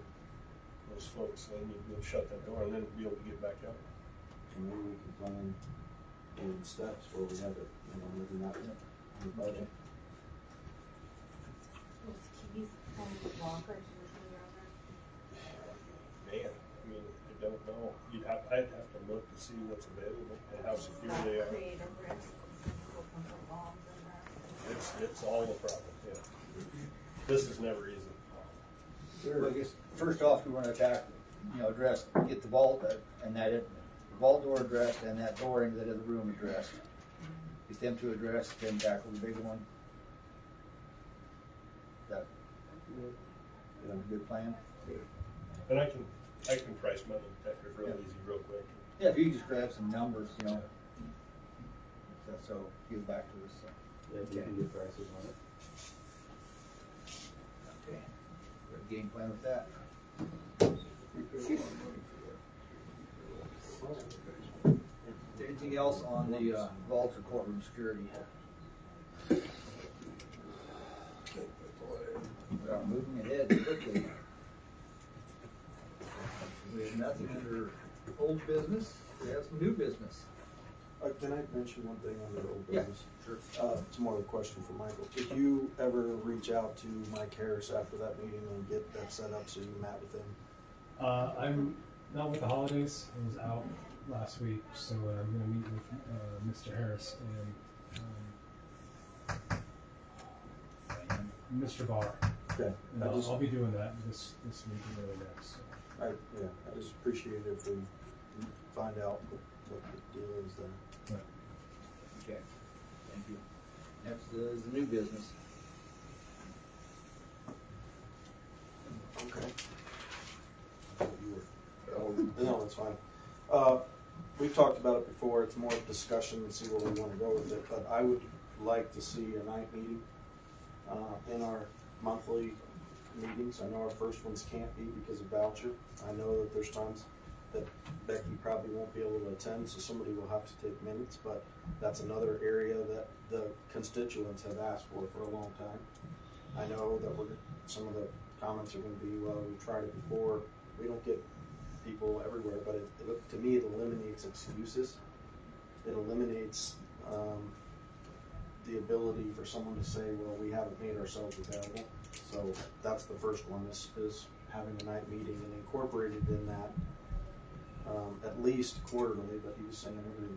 L: those folks. They need to be able to shut that door and then be able to get back out.
G: And maybe we can plan in steps where we have it, you know, maybe not in the budget.
L: Man, I mean, I don't know. I'd have to look to see what's available and how secure they are. It's all a problem, yeah. This is never easy.
D: well, I guess, first off, we want to attack, address, get the vault and the vault door addressed and that door into that other room addressed. Get them to address, then tackle the big one. That, a good plan?
L: And I can price metal detectors real easy, real quick.
D: Yeah, if you just grab some numbers, so give it back to us, so.
G: Yeah, we can get prices on it.
D: Okay. Got a game plan with that. Anything else on the vault or courtroom security? We are moving ahead quickly. We have nothing under old business. We have some new business.
G: Can I mention one thing on the old
D: Yeah,
G: business?
D: sure.
G: It's more of a question for Michael. Did you ever reach out to Mike Harris after that meeting and get that set up so you met with him?
K: I'm not with the holidays. I was out last week, so I'm going to meet with Mr. Harris and Mr. Barr.
G: Okay.
K: And I'll be doing that this week and early next. So.
G: I just appreciate it if we find out what the deal is there.
D: Okay, thank you. Next is the new business.
G: Okay. No, that's fine. We've talked about it before. It's more of discussion and see where we want to go with it. But I would like to see a night meeting in our monthly meetings. I know our first ones can't be because of voucher. I know that there's times that Becky probably won't be able to attend, so somebody will have to take minutes. But that's another area that the constituents have asked for a long time. I know that some of the comments are going to be, well, we tried it before. We don't get people everywhere, but to me, it eliminates excuses. It eliminates the ability for someone to say, well, we haven't made ourselves available. So that's the first one, is having a night meeting and incorporated in that, at least quarterly, but he was saying every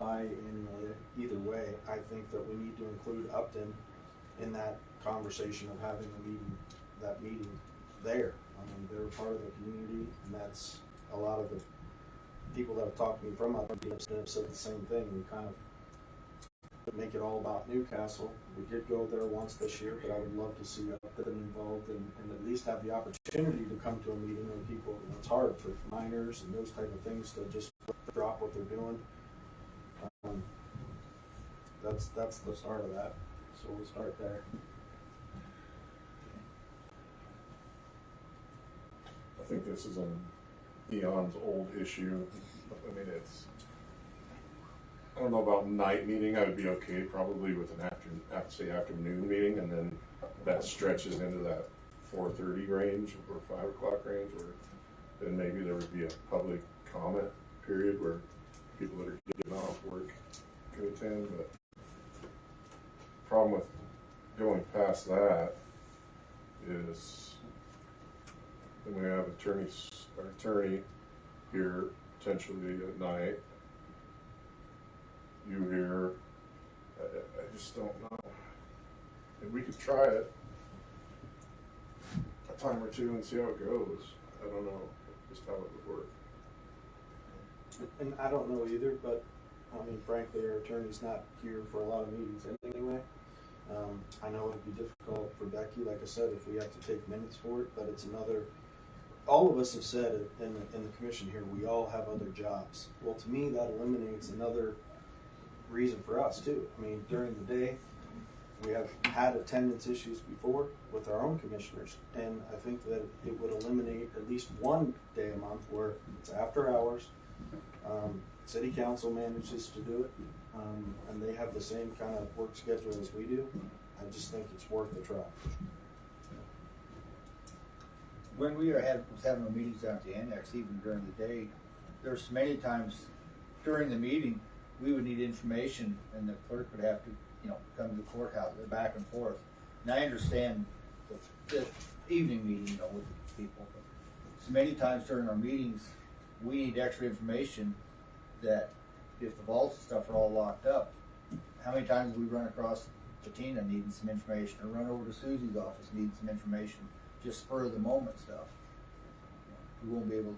G: biannually. Either way, I think that we need to include Upton in that conversation of having that meeting there. I mean, they're part of the community, and that's a lot of the people that have talked to me from out there have said the same thing. We kind of make it all about Newcastle. We did go there once this year, but I would love to see them involved and at least have the opportunity to come to a meeting when people, you know, it's hard for minors and those type of things to just drop what they're doing. That's the start of that. So we'll start there.
B: I think this is an eons old issue. I mean, I don't know about night meeting. I would be okay probably with an afternoon meeting, and then that stretches into that 4:30 range or 5 o'clock range, where then maybe there would be a public comment period where people that are getting off work could attend. But the problem with going past that is then we have our attorney here potentially at night. You here, I just don't know. And we could try it a time or two and see how it goes. I don't know just how it would work.
G: And I don't know either, but I mean, frankly, our attorney's not here for a lot of meetings anyway. I know it'd be difficult for Becky, like I said, if we have to take minutes for it, but it's another, all of us have said it in the commission here, we all have other jobs. Well, to me, that eliminates another reason for us too. I mean, during the day, we have had attendance issues before with our own commissioners, and I think that it would eliminate at least one day a month where it's after hours. City council manages to do it, and they have the same kind of work schedule as we do. I just think it's worth a try.
D: When we was having our meetings down at the annex, even during the day, there's many times during the meeting, we would need information, and the clerk would have to, you know, come to the courthouse, back and forth. And I understand the evening meeting, you know, with people, but so many times during our meetings, we need extra information that if the vaults and stuff are all locked up, how many times do we run across Patina needing some information, or run over to Susie's office needing some information, just spur of the moment stuff. We won't be able,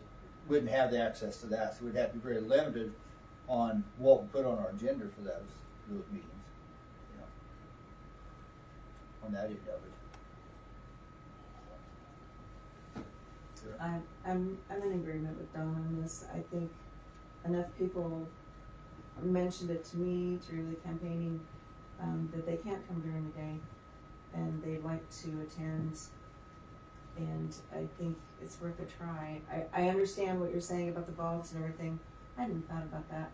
D: we wouldn't have the access to that, so we'd have to be very limited on what we put on our agenda for those meetings, you know, on that end of it.
E: I'm in agreement with Don on this. I think enough people mentioned it to me through the campaigning, that they can't come during the day and they'd like to attend, and I think it's worth a try. I understand what you're saying about the vaults and everything. I hadn't thought about that.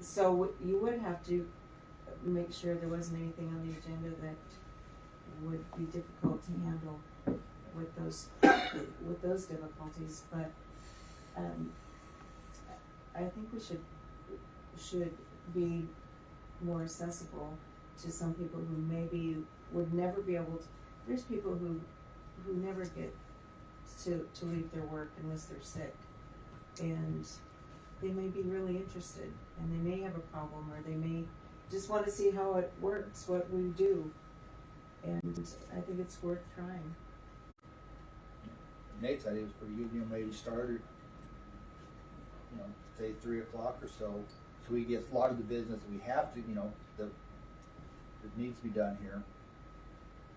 E: So you would have to make sure there wasn't anything on the agenda that would be difficult to handle with those difficulties, but I think we should be more accessible to some people who maybe would never be able to. There's people who never get to leave their work unless they're sick, and they may be really interested, and they may have a problem, or they may just want to see how it works, what we do, and I think it's worth trying.
D: Nate's idea was pretty good, you know, maybe started, you know, say 3 o'clock or so we get a lot of the business that we have to, you know, that needs to be done here,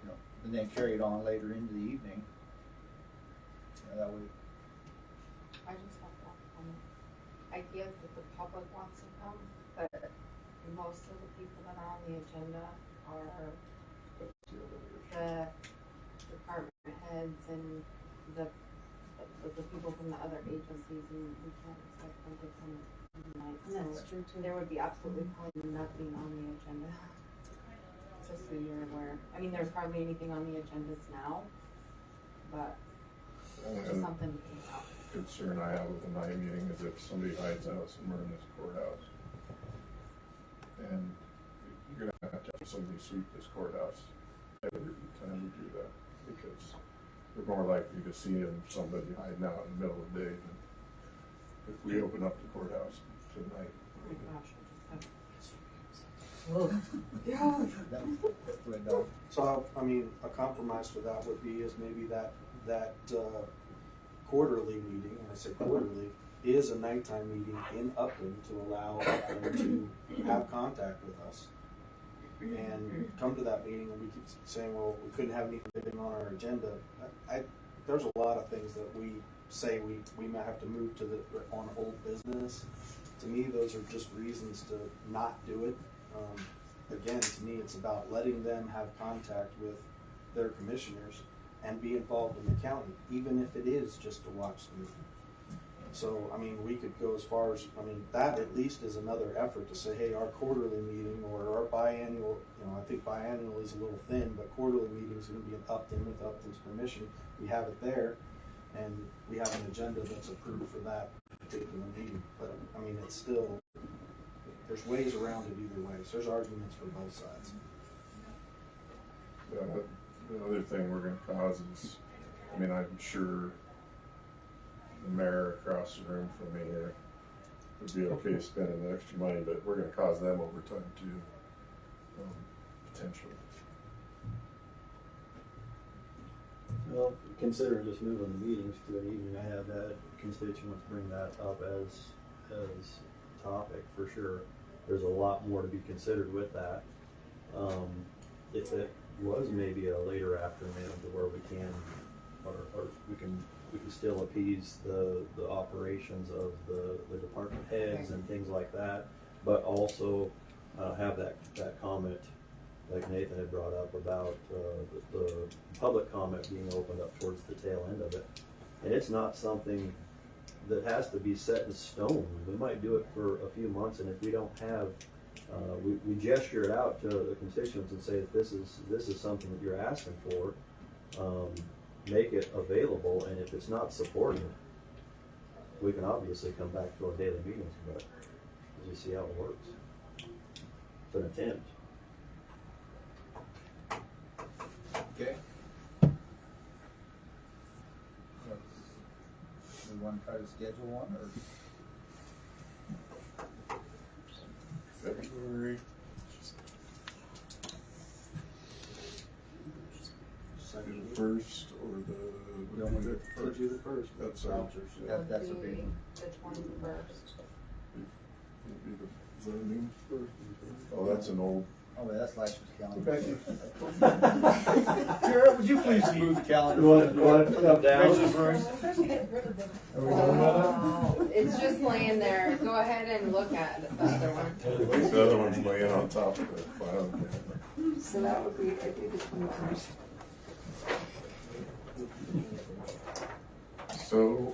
D: you know, and then carry it on later into the evening. You know, that way.
C: I just have one idea that the public wants to come, but most of the people that are on the agenda are the department heads and the people from the other agencies, and we can't expect them to come tonight.
E: That's true too.
C: There would be absolutely probably nothing on the agenda. Just so you're aware. I mean, there's hardly anything on the agendas now, but just something to think about.
B: Concern I have with the night meeting is if somebody hides out somewhere in this courthouse, and you're gonna have somebody sweep this courthouse every time you do that, because we're more likely to see somebody hiding out in the middle of the day than if we open up the courthouse tonight.
C: Oh my gosh, I just
G: So, I mean, a compromise for that would be is maybe that quarterly meeting, and I say quarterly, is a nighttime meeting in Upton to allow them to have contact with us. And come to that meeting and we keep saying, well, we couldn't have anything on our agenda. There's a lot of things that we say we might have to move to on old business. To me, those are just reasons to not do it. Again, to me, it's about letting them have contact with their commissioners and be involved in the county, even if it is just to watch the meeting. So, I mean, we could go as far as, I mean, that at least is another effort to say, hey, our quarterly meeting or our biannual, I think biannual is a little thin, but quarterly meeting is going to be in Upton with Upton's permission. We have it there, and we have an agenda that's approved for that particular meeting. But, I mean, it's still, there's ways around it either way. So there's arguments for both sides.
B: The other thing we're gonna cause is, I mean, I'm sure the mayor across the room from me here would be okay spending the extra money, but we're gonna cause them overtime too, potentially.
J: Well, considering just moving the meetings to an evening, I have had constituents bring that up as a topic for sure. There's a lot more to be considered with that. If it was maybe a later afternoon to where we can, or we can still appease the operations of the department heads and things like that, but also have that comment like Nathan had brought up about the public comment being opened up towards the tail end of it. And it's not something that has to be set in stone. We might do it for a few months, and if we don't have, we gesture it out to the constituents and say that this is something that you're asking for, make it available, and if it's not supported, we can obviously come back to our daily meetings, but just see how it works. It's an attempt.
D: Okay. We want to try to schedule one, or?
B: February. The first or
D: We don't want to do the first.
G: Do the first.
B: That's
D: Vouchers, that's a big one.
C: The 21st.
B: Is that a new first? Oh, that's an old.
D: Oh, yeah, that's license calendar.
B: Becky.
D: Jared, would you please move the calendar?
J: You want it to come down?
C: It's just laying there. Go ahead and look at the other one.
B: At least the other one's laying on top of the file cabinet.
E: So that would be, I think, the 21st.
B: So,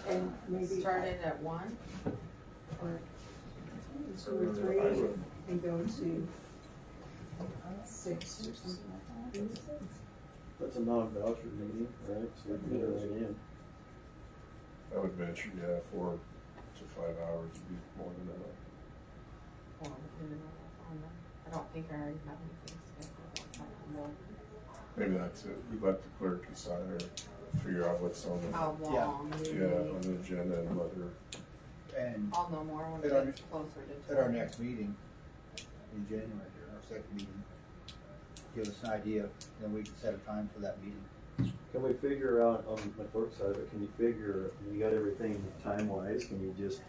E: And maybe
C: Started at 1.
E: or 2 or 3 and go to 6 or something like that.
J: That's a non-voucher meeting, right? So we can get it right in.
B: I would venture, 4 to 5 hours would be more than enough.
C: Well, I don't think I already have anything scheduled. I don't know
B: Maybe that's it. We'd let the clerk decide or figure out what's on the,
C: how long.
B: on the agenda and whether.
D: And
C: I'll know more when
D: At our-
C: it gets closer to.
D: at our next meeting in January, or our second meeting, give us an idea, then we can set a time for that meeting.
J: Can we figure out on the clerk side of it, can you figure, you got everything time-wise, can you just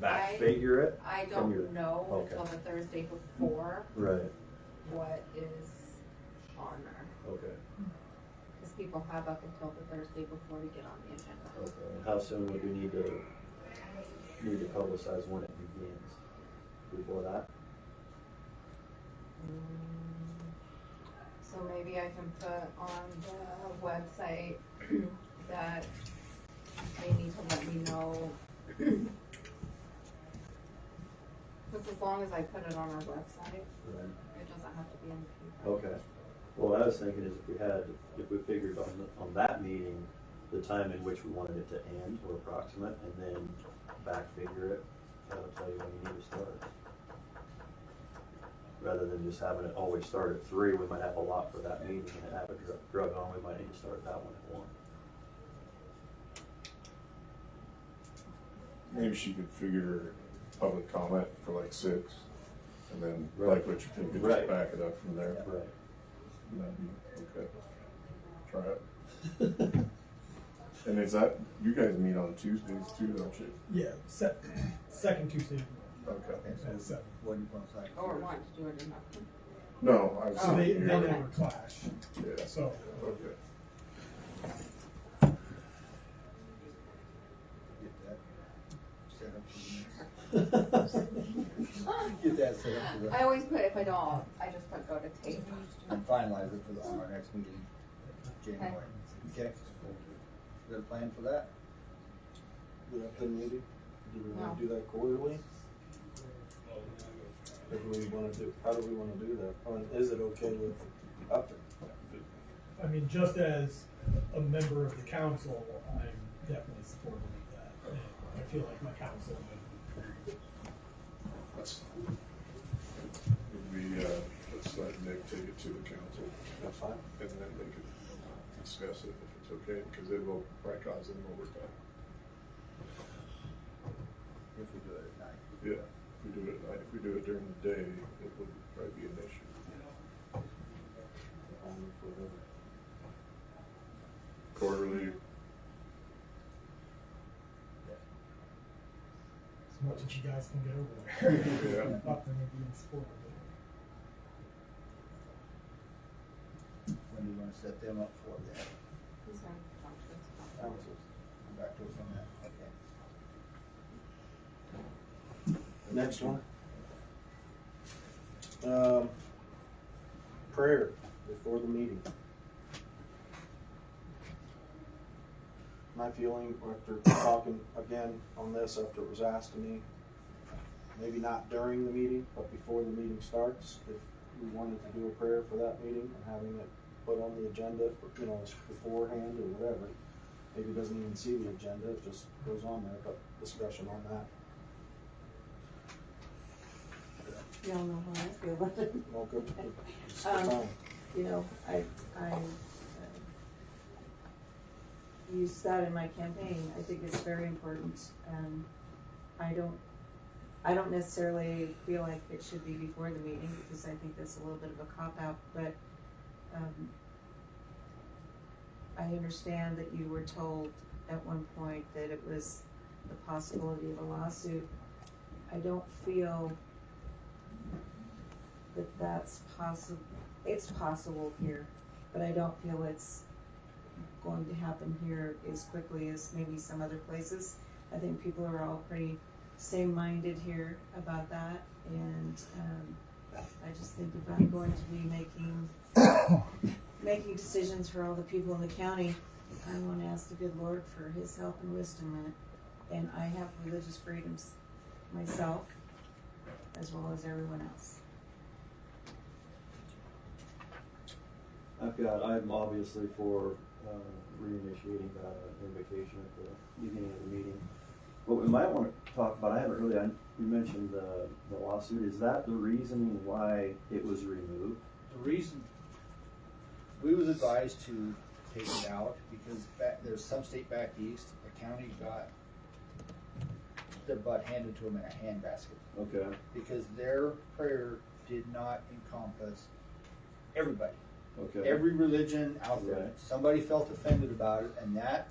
J: back figure it?
C: I
J: from your-
C: don't know
J: okay.
C: until the Thursday before
J: Right,
C: what is on there.
J: okay,
C: Because people have up until the Thursday before to get on the agenda.
J: okay. And how soon would we need to publicize when it begins? Before that?
C: So maybe I can put on the website that they need to let me know. Because as long as I put it on our website,
J: Right.
C: it doesn't have to be in the paper.
J: Okay. Well, what I was thinking is if we figured on that meeting, the time in which we wanted it to end or approximate, and then back figure it, that'll tell you when you need to start. Rather than just having it always start at 3, we might have a lot for that meeting and have it drug on, we might need to start that one at 1.
B: Maybe she could figure public comment for like 6, and then
J: Right.
B: like what you think, you
J: Right.
B: just back it up from there.
J: Right.
B: That'd be okay. Try it. And is that, you guys meet on Tuesdays too, don't you?
M: Yeah, second Tuesday.
B: Okay.
M: At 7.
D: What do you want to say?
C: Or want to do it or nothing.
B: No, I was.
M: So they
B: saying-
M: never clash.
B: Yeah,
M: So
B: okay.
D: Get that set up for the next. Get that set up for the,
C: I always put, if I don't, I just put go to tape.
D: and finalize it for our next meeting, January. Okay? Got a plan for that?
G: Do that the meeting? Do we
C: No.
G: wanna do that quarterly? Or do we wanna do, how do we wanna do that? I mean, is it okay with Upton?
M: I mean, just as a member of the council, I'm definitely supportive of that. And I feel like my council would.
B: Let's let Nick take it to the council.
G: That's fine.
B: And then they can discuss it if it's okay, because it will probably cause them overtime.
D: If we do it at night.
B: Yeah, if we do it at night, if we do it during the day, it would probably be an issue. Quarterly,
M: As much as you guys can get over there.
B: Yeah.
M: Up there and being supportive.
D: When do you want to set them up for that?
C: He's on functions.
D: Councils. Come back to us on that, okay.
G: Next one. Prayer before the meeting. My feeling after talking again on this, after it was asked to me, maybe not during the meeting, but before the meeting starts, if we wanted to do a prayer for that meeting and having it put on the agenda, you know, beforehand or whatever. Maybe it doesn't even see the agenda, it just goes on there, but discussion on that.
E: Y'all know how I feel about it.
G: Well, good. It's the time.
E: You know, I used that in my campaign. I think it's very important, and I don't necessarily feel like it should be before the meeting, because I think that's a little bit of a cop-out, but I understand that you were told at one point that it was the possibility of a lawsuit. I don't feel that that's possible. It's possible here, but I don't feel it's going to happen here as quickly as maybe some other places. I think people are all pretty same-minded here about that, and I just think if I'm going to be making decisions for all the people in the county, I want to ask the good Lord for His help and wisdom in it. And I have religious freedoms myself, as well as everyone else.
J: I'm obviously for reinitiating the invocation at the beginning of the meeting. What we might want to talk about, I haven't really, you mentioned the lawsuit. Is that the reason why it was removed?
D: The reason, we was advised to take it out because there's some state back east, the county got their butt handed to them in a handbasket.
J: Okay.
D: Because their prayer did not encompass everybody.
J: Okay.
D: Every religion out there.
J: Right.
D: Somebody felt offended about it, and that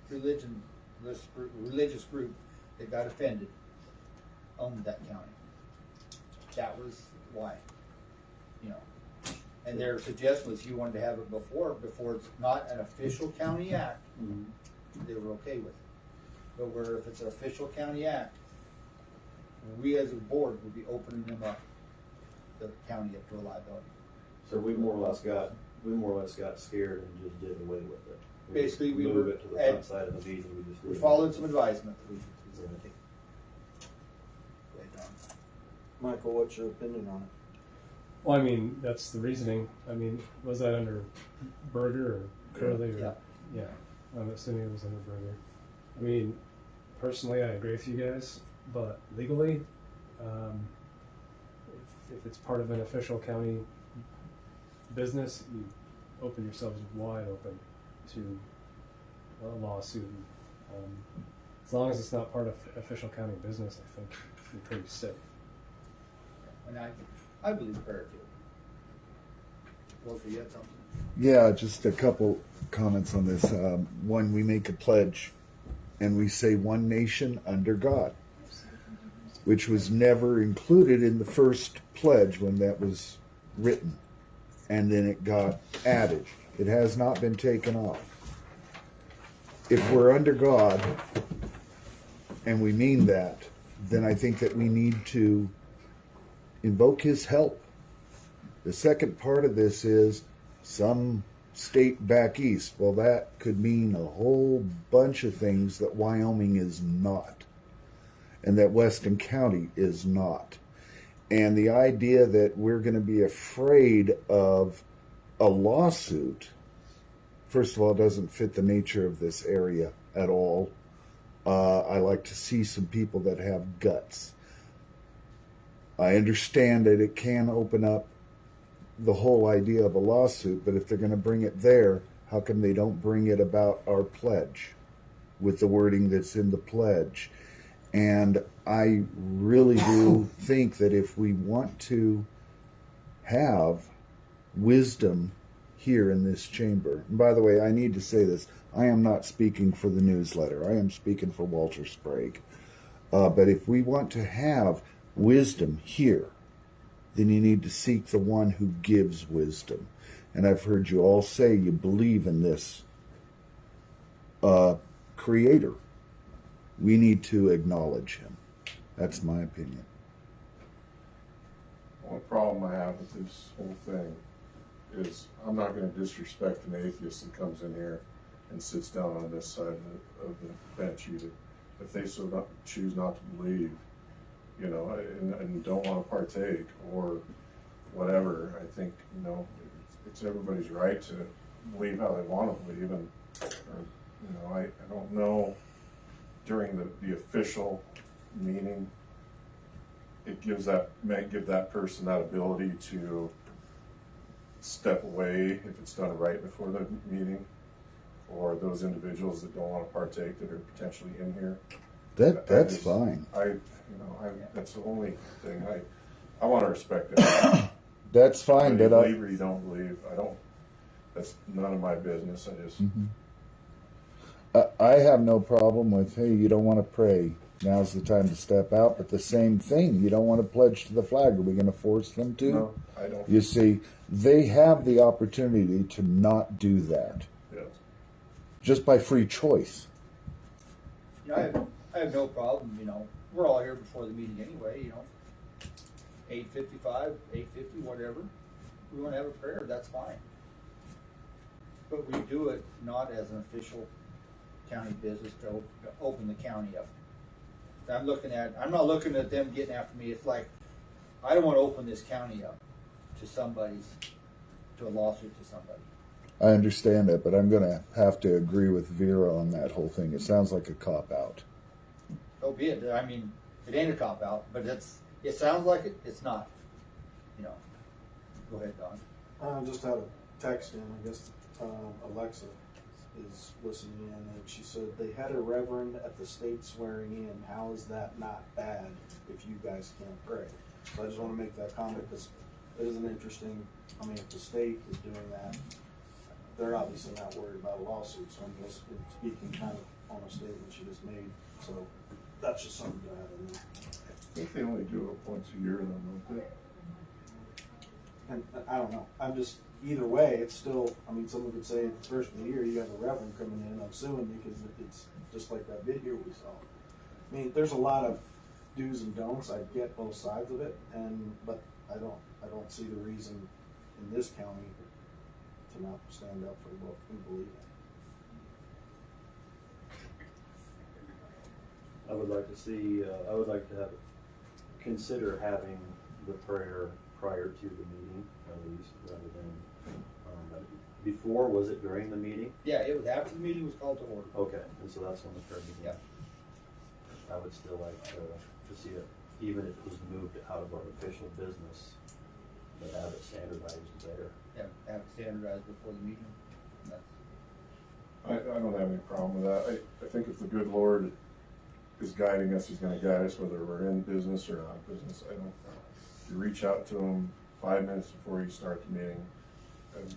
D: religious group that got offended owned that county. That was why, you know. And their suggestion was you wanted to have it before it's not an official county act,
J: Mhm.
D: they were okay with it. But where if it's an official county act, we as a board would be opening them up, the county up to a liability.
J: So we more or less got scared and just did away with it.
D: Basically, we
J: moved
D: were
J: it to the
D: at-
J: front side of the meeting. We just
D: We
J: didn't-
D: followed some advisement that we was gonna take. Go ahead, Don.
G: Michael, what's your opinion on it?
K: Well, I mean, that's the reasoning. I mean, was that under Berger or Curley? Or,
D: Yeah.
K: Yeah, I'm assuming it was under Berger. I mean, personally, I agree with you guys, but legally, if it's part of an official county business, you open yourselves wide open to a lawsuit. as long as it's not part of official county business, I think you're pretty safe.
D: And I believe prayer too. Walter, you had something?
A: Yeah, just a couple comments on this. One, we make a pledge and we say one nation under God, which was never included in the first pledge when that was written. And then it got added. It has not been taken off. If we're under God, and we mean that, then I think that we need to invoke His help. The second part of this is some state back east. Well, that could mean a whole bunch of things that Wyoming is not, and that Weston County is not. And the idea that we're going to be afraid of a lawsuit, first of all, doesn't fit the nature of this area at all. I like to see some people that have guts. I understand that it can open up the whole idea of a lawsuit, but if they're going to bring it there, how come they don't bring it about our pledge with the wording that's in the pledge? And I really do think that if we want to have wisdom here in this chamber, and by the way, I need to say this, I am not speaking for the newsletter, I am speaking for Walter Sprague. But if we want to have wisdom here, then you need to seek the one who gives wisdom. And I've heard you all say you believe in this Creator. We need to acknowledge Him. That's my opinion.
B: One problem I have with this whole thing is I'm not going to disrespect an atheist that comes in here and sits down on this side of the bench either. If they choose not to believe, you know, and don't want to partake or whatever, I think, you know, it's everybody's right to believe how they want to believe. And, you know, I don't know, during the official meeting, may give that person that ability to step away if it's done right before the meeting, or those individuals that don't want to partake that are potentially in here.
A: That's fine.
B: That's the only thing I want to respect it.
A: That's fine,
B: Whether
A: but
B: you believe or you don't believe, that's none of my business. I just.
A: I have no problem with, hey, you don't want to pray, now's the time to step out. But the same thing, you don't want to pledge to the flag. Are we going to force them to?
B: No, I don't.
A: You see, they have the opportunity to not do that.
B: Yes.
A: Just by free choice.
D: Yeah, I have no problem, you know, we're all here before the meeting anyway, you know, 8:55, 8:50, whatever. We want to have a prayer, that's fine. But we do it not as an official county business to open the county up. I'm not looking at them getting after me. It's like, I don't want to open this county up to a lawsuit to somebody.
A: I understand that, but I'm going to have to agree with Vera on that whole thing. It sounds like a cop-out.
D: So be it. I mean, it ain't a cop-out, but it sounds like it, it's not. You know. Go ahead, Don.
G: I just had a text in, I guess Alexa is listening in, and she said they had a reverend at the state swearing in. How is that not bad if you guys can't pray? So I just want to make that comment because it is an interesting, I mean, if the state is doing that, they're obviously not worried about a lawsuit, so I'm just speaking kind of on a statement she just made. So that's just something to add in there.
B: I think they only do it once a year, then, don't they?
G: And I don't know. I'm just, either way, it's still, I mean, someone could say at the first of the year, you have a reverend coming in, I'm suing because it's just like that video we saw. I mean, there's a lot of do's and don'ts. I get both sides of it, but I don't see the reason in this county to not stand up for what we believe in.
J: I would like to see, I would like to consider having the prayer prior to the meeting, at least, rather than, before, was it during the meeting?
D: Yeah, it was after the meeting was called to order.
J: Okay, and so that's when the prayer began.
D: Yeah.
J: I would still like to see it, even if it was moved out of our official business, but have it standardized there.
D: Yeah, have it standardized before the meeting.
B: I don't have any problem with that. I think if the good Lord is guiding us, he's gonna guide us whether we're in business or not business. I don't, you reach out to him 5 minutes before you start the meeting, I'm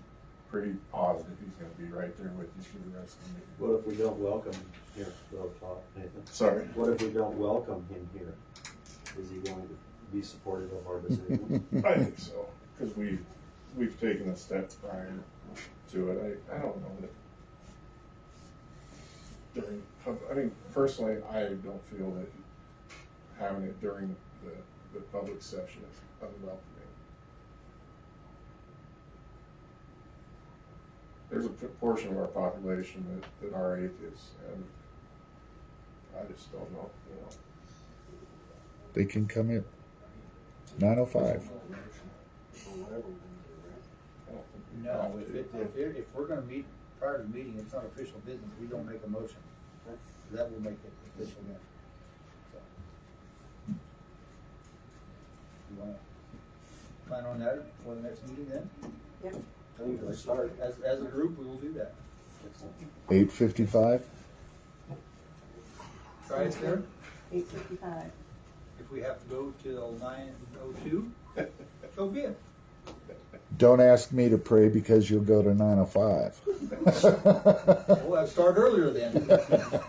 B: pretty positive he's gonna be right there with you through the rest of the meeting.
J: What if we don't welcome him here, though, Todd, Nathan?
B: Sorry?
J: What if we don't welcome him here? Is he going to be supportive of our decision?
B: I think so, because we've taken the steps prior to it. I don't know that during, I mean, personally, I don't feel that having it during the public session is unwelcoming. There's a portion of our population that are atheists, and I just don't know, you know.
A: They can come in 9:05.
D: No, if we're gonna meet prior to the meeting, it's not official business, we don't make a motion. That will make it official then. So. You wanna plan on that for the next meeting then?
E: Yep.
D: I think let's start, as a group, we will do that.
A: 8:55.
D: Try it there,
E: 8:55.
D: if we have to go till 9:02, so be it.
A: Don't ask me to pray because you'll go to 9:05.
D: We'll have to start earlier then.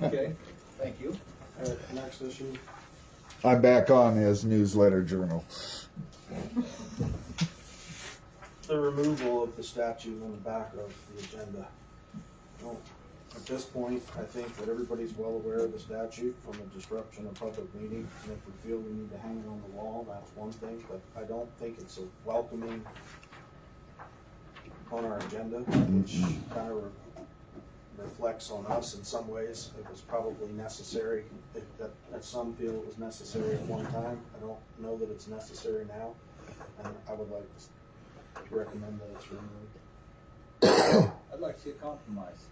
D: Okay, thank you.
G: Next issue.
A: I'm back on as newsletter journal.
G: The removal of the statute on the back of the agenda. Well, at this point, I think that everybody's well aware of the statute from a disruption of public meeting, and if we feel we need to hang it on the wall, that's one thing, but I don't think it's a welcoming on our agenda, which kind of reflects on us in some ways. It was probably necessary, that some feel it was necessary at one time. I don't know that it's necessary now, and I would like to recommend that it's removed.
D: I'd like to see a compromise.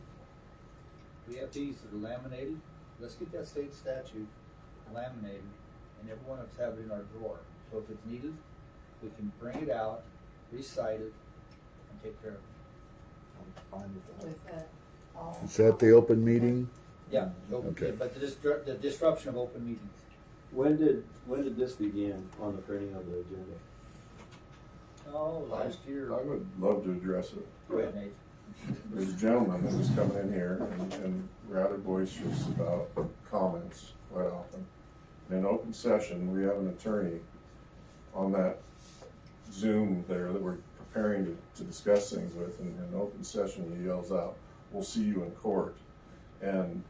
D: We have these that are laminated, let's get that state statute laminated, and every one of us have it in our drawer. So if it's needed, we can bring it out, recite it, and take care of it.
G: I'm fine with that.
C: With the, all.
A: Is that the open meeting?
D: Yeah,
A: Okay.
D: but the disruption of open meetings.
J: When did this begin on the printing of the agenda?
D: Oh, last year.
B: I would love to address it.
D: Go ahead, Nate.
B: There's a gentleman that was coming in here and rather boisterous about comments quite often. In an open session, we have an attorney on that Zoom there that we're preparing to discuss things with, and in an open session, he yells out, "We'll see you in court." And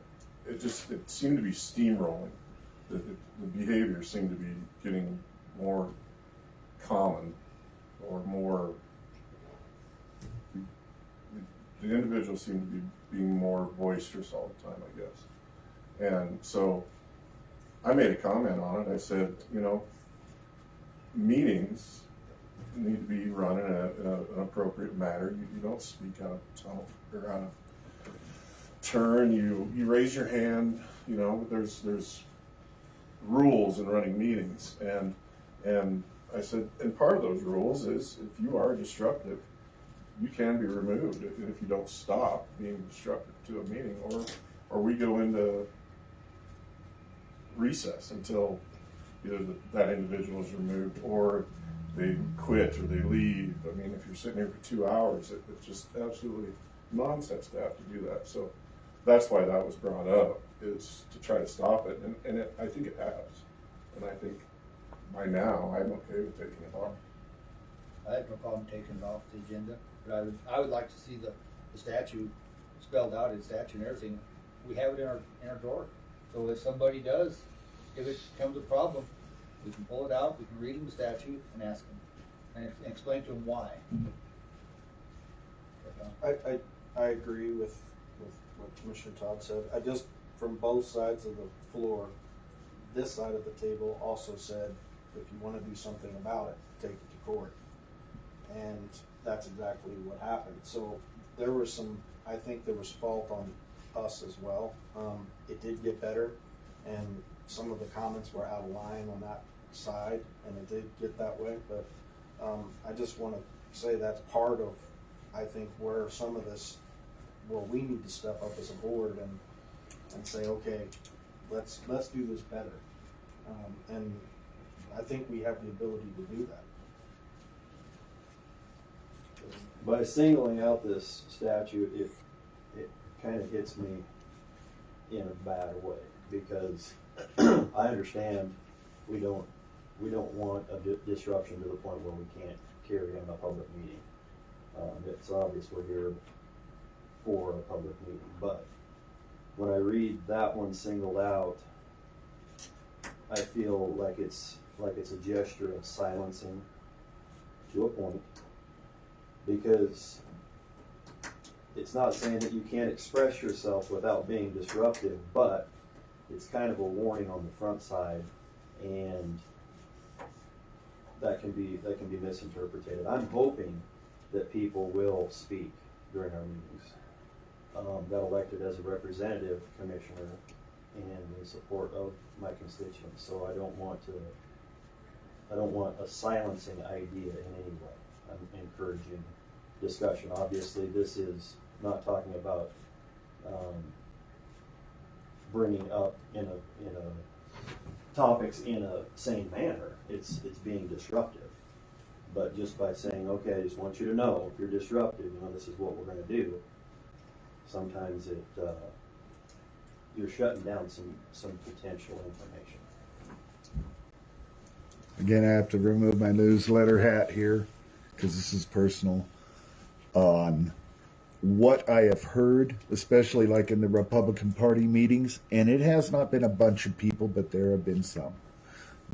B: it seemed to be steamrolling. The behavior seemed to be getting more common, or more, the individual seemed to be being more boisterous all the time, I guess. And so I made a comment on it. I said, you know, meetings need to be run in an appropriate manner. You don't speak out of tone or out of turn. You raise your hand. You know, there's rules in running meetings, and I said, and part of those rules is if you are disruptive, you can be removed if you don't stop being disruptive to a meeting, or we go into recess until either that individual is removed or they quit or they leave. I mean, if you're sitting here for 2 hours, it's just absolutely nonsense to have to do that. So that's why that was brought up, is to try to stop it, and I think it has. And I think by now I'm okay with taking it off.
D: I have no problem taking it off the agenda, but I would like to see the statute spelled out in statute and everything. We have it in our drawer. So if somebody does, if it becomes a problem, we can pull it out, we can read them the statute and ask them, and explain to them why.
G: I agree with what Commissioner Todd said. I just, from both sides of the floor, this side of the table also said, if you want to do something about it, take it to court. And that's exactly what happened. So there was I think there was fault on us as well. It did get better, and some of the comments were out of line on that side, and it did get that way. But I just want to say that's part of, I think, where some of this, where we need to step up as a board and say, okay, let's do this better. And I think we have the ability to do that.
J: By singling out this statute, it kind of hits me in a bad way, because I understand we don't want a disruption to the point where we can't carry on a public meeting. It's obvious we're here for a public meeting, but when I read that one singled out, I feel like it's a gesture of silencing to a point, because it's not saying that you can't express yourself without being disruptive, but it's kind of a warning on the front side, and that can be misinterpreted. I'm hoping that people will speak during our meetings, that elected as a representative commissioner and in support of my constituents. So I don't want a silencing idea in any way. I'm encouraging discussion. Obviously, this is not talking about bringing up in a topics in a sane manner. It's being disruptive. But just by saying, okay, I just want you to know, if you're disruptive, this is what we're going to do. Sometimes you're shutting down some potential information.
A: Again, I have to remove my newsletter hat here because this is personal. On what I have heard, especially like in the Republican Party meetings, and it has not been a bunch of people, but there have been some.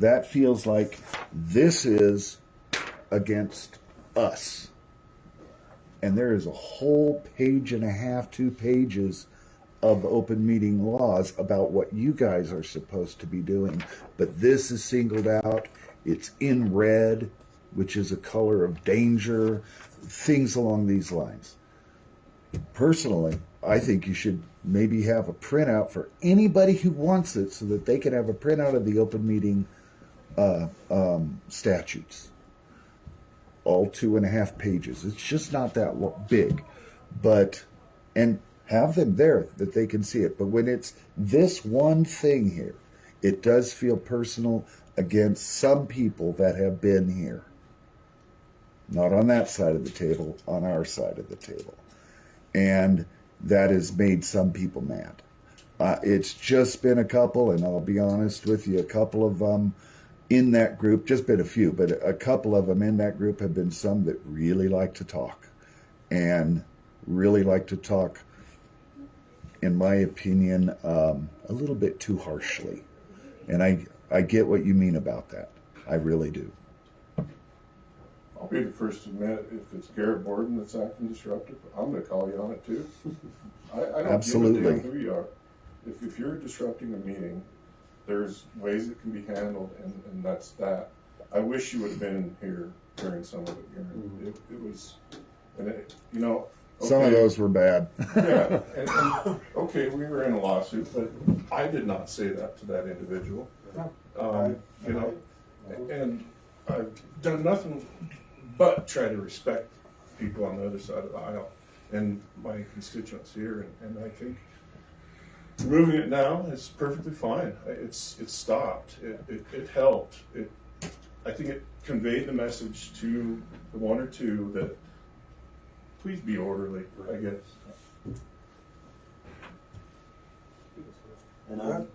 A: That feels like this is against us. And there is a whole page and a half, 2 pages of open meeting laws about what you guys are supposed to be doing. But this is singled out. It's in red, which is a color of danger, things along these lines. Personally, I think you should maybe have a printout for anybody who wants it so that they can have a printout of the open meeting statutes. All 2.5 pages. It's just not that big, and have them there that they can see it. But when it's this one thing here, it does feel personal against some people that have been here. Not on that side of the table, on our side of the table. And that has made some people mad. It's just been a couple, and I'll be honest with you, a couple of them in that group, just been a few, but a couple of them in that group have been some that really like to talk, and really like to talk, in my opinion, a little bit too harshly. And I get what you mean about that. I really do.
B: I'll be the first to admit, if it's Garrett Borden that's acting disruptive, I'm going to call you on it too. I don't
A: Absolutely.
B: give a damn who you are. If you're disrupting a meeting, there's ways it can be handled, and that's that. I wish you would have been here during some of it, Garen. It was, and it, okay.
A: Some of those were bad.
B: Yeah, and okay, we were in a lawsuit, but I did not say that to that individual. And I've done nothing but try to respect people on the other side of the aisle and my constituents here, and I think removing it now is perfectly fine. It's stopped. It helped. I think it conveyed the message to the 1 or 2 that please be orderly, I guess.
J: And I'm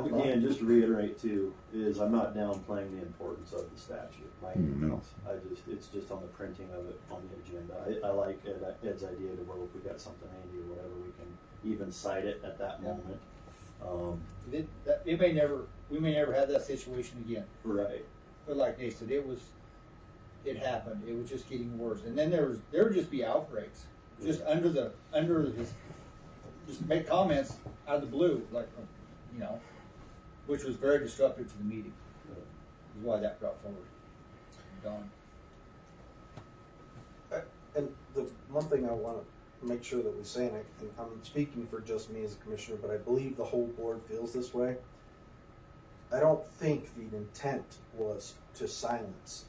J: again, just to reiterate too, is I'm not downplaying the importance of the statute.
A: No.
J: It's just on the printing of it on the agenda. I like Ed's idea to where if we got something handy or whatever, we can even cite it at that moment.
D: We may never have that situation again.
J: Right.
D: But like they said, it happened. It was just getting worse. And then there would just be outbreaks, just just make comments out of the blue, like, which was very disruptive to the meeting. Is why that brought forward. Don.
G: And the one thing I want to make sure that we say, and I'm speaking for just me as a commissioner, but I believe the whole board feels this way. I don't think the intent was to silence.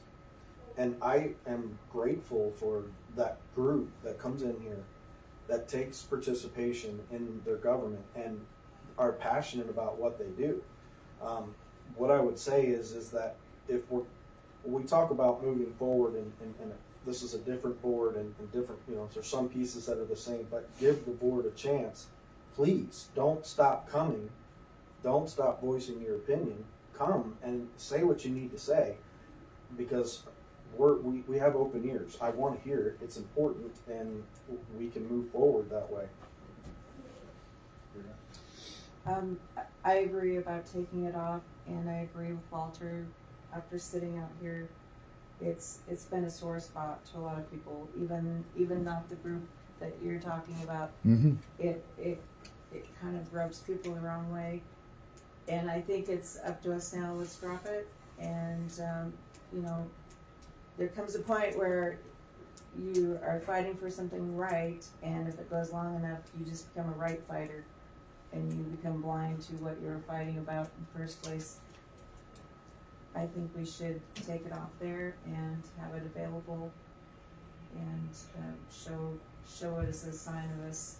G: And I am grateful for that group that comes in here, that takes participation in their government. And are passionate about what they do. What I would say is that if we talk about moving forward and this is a different board and different, there's some pieces that are the same, but give the board a chance. Please don't stop coming. Don't stop voicing your opinion. Come and say what you need to say, because we have open ears. I want to hear it. It's important, and we can move forward that way.
E: I agree about taking it off, and I agree with Walter. After sitting out here, it's been a sore spot to a lot of people, even not the group that you're talking about.
A: Mm-hmm.
E: It kind of rubs people the wrong way, and I think it's up to us now. Let's drop it, and there comes a point where you are fighting for something right, and if it goes long enough, you just become a right fighter, and you become blind to what you were fighting about in the first place. I think we should take it off there and have it available, and show it as a sign of us,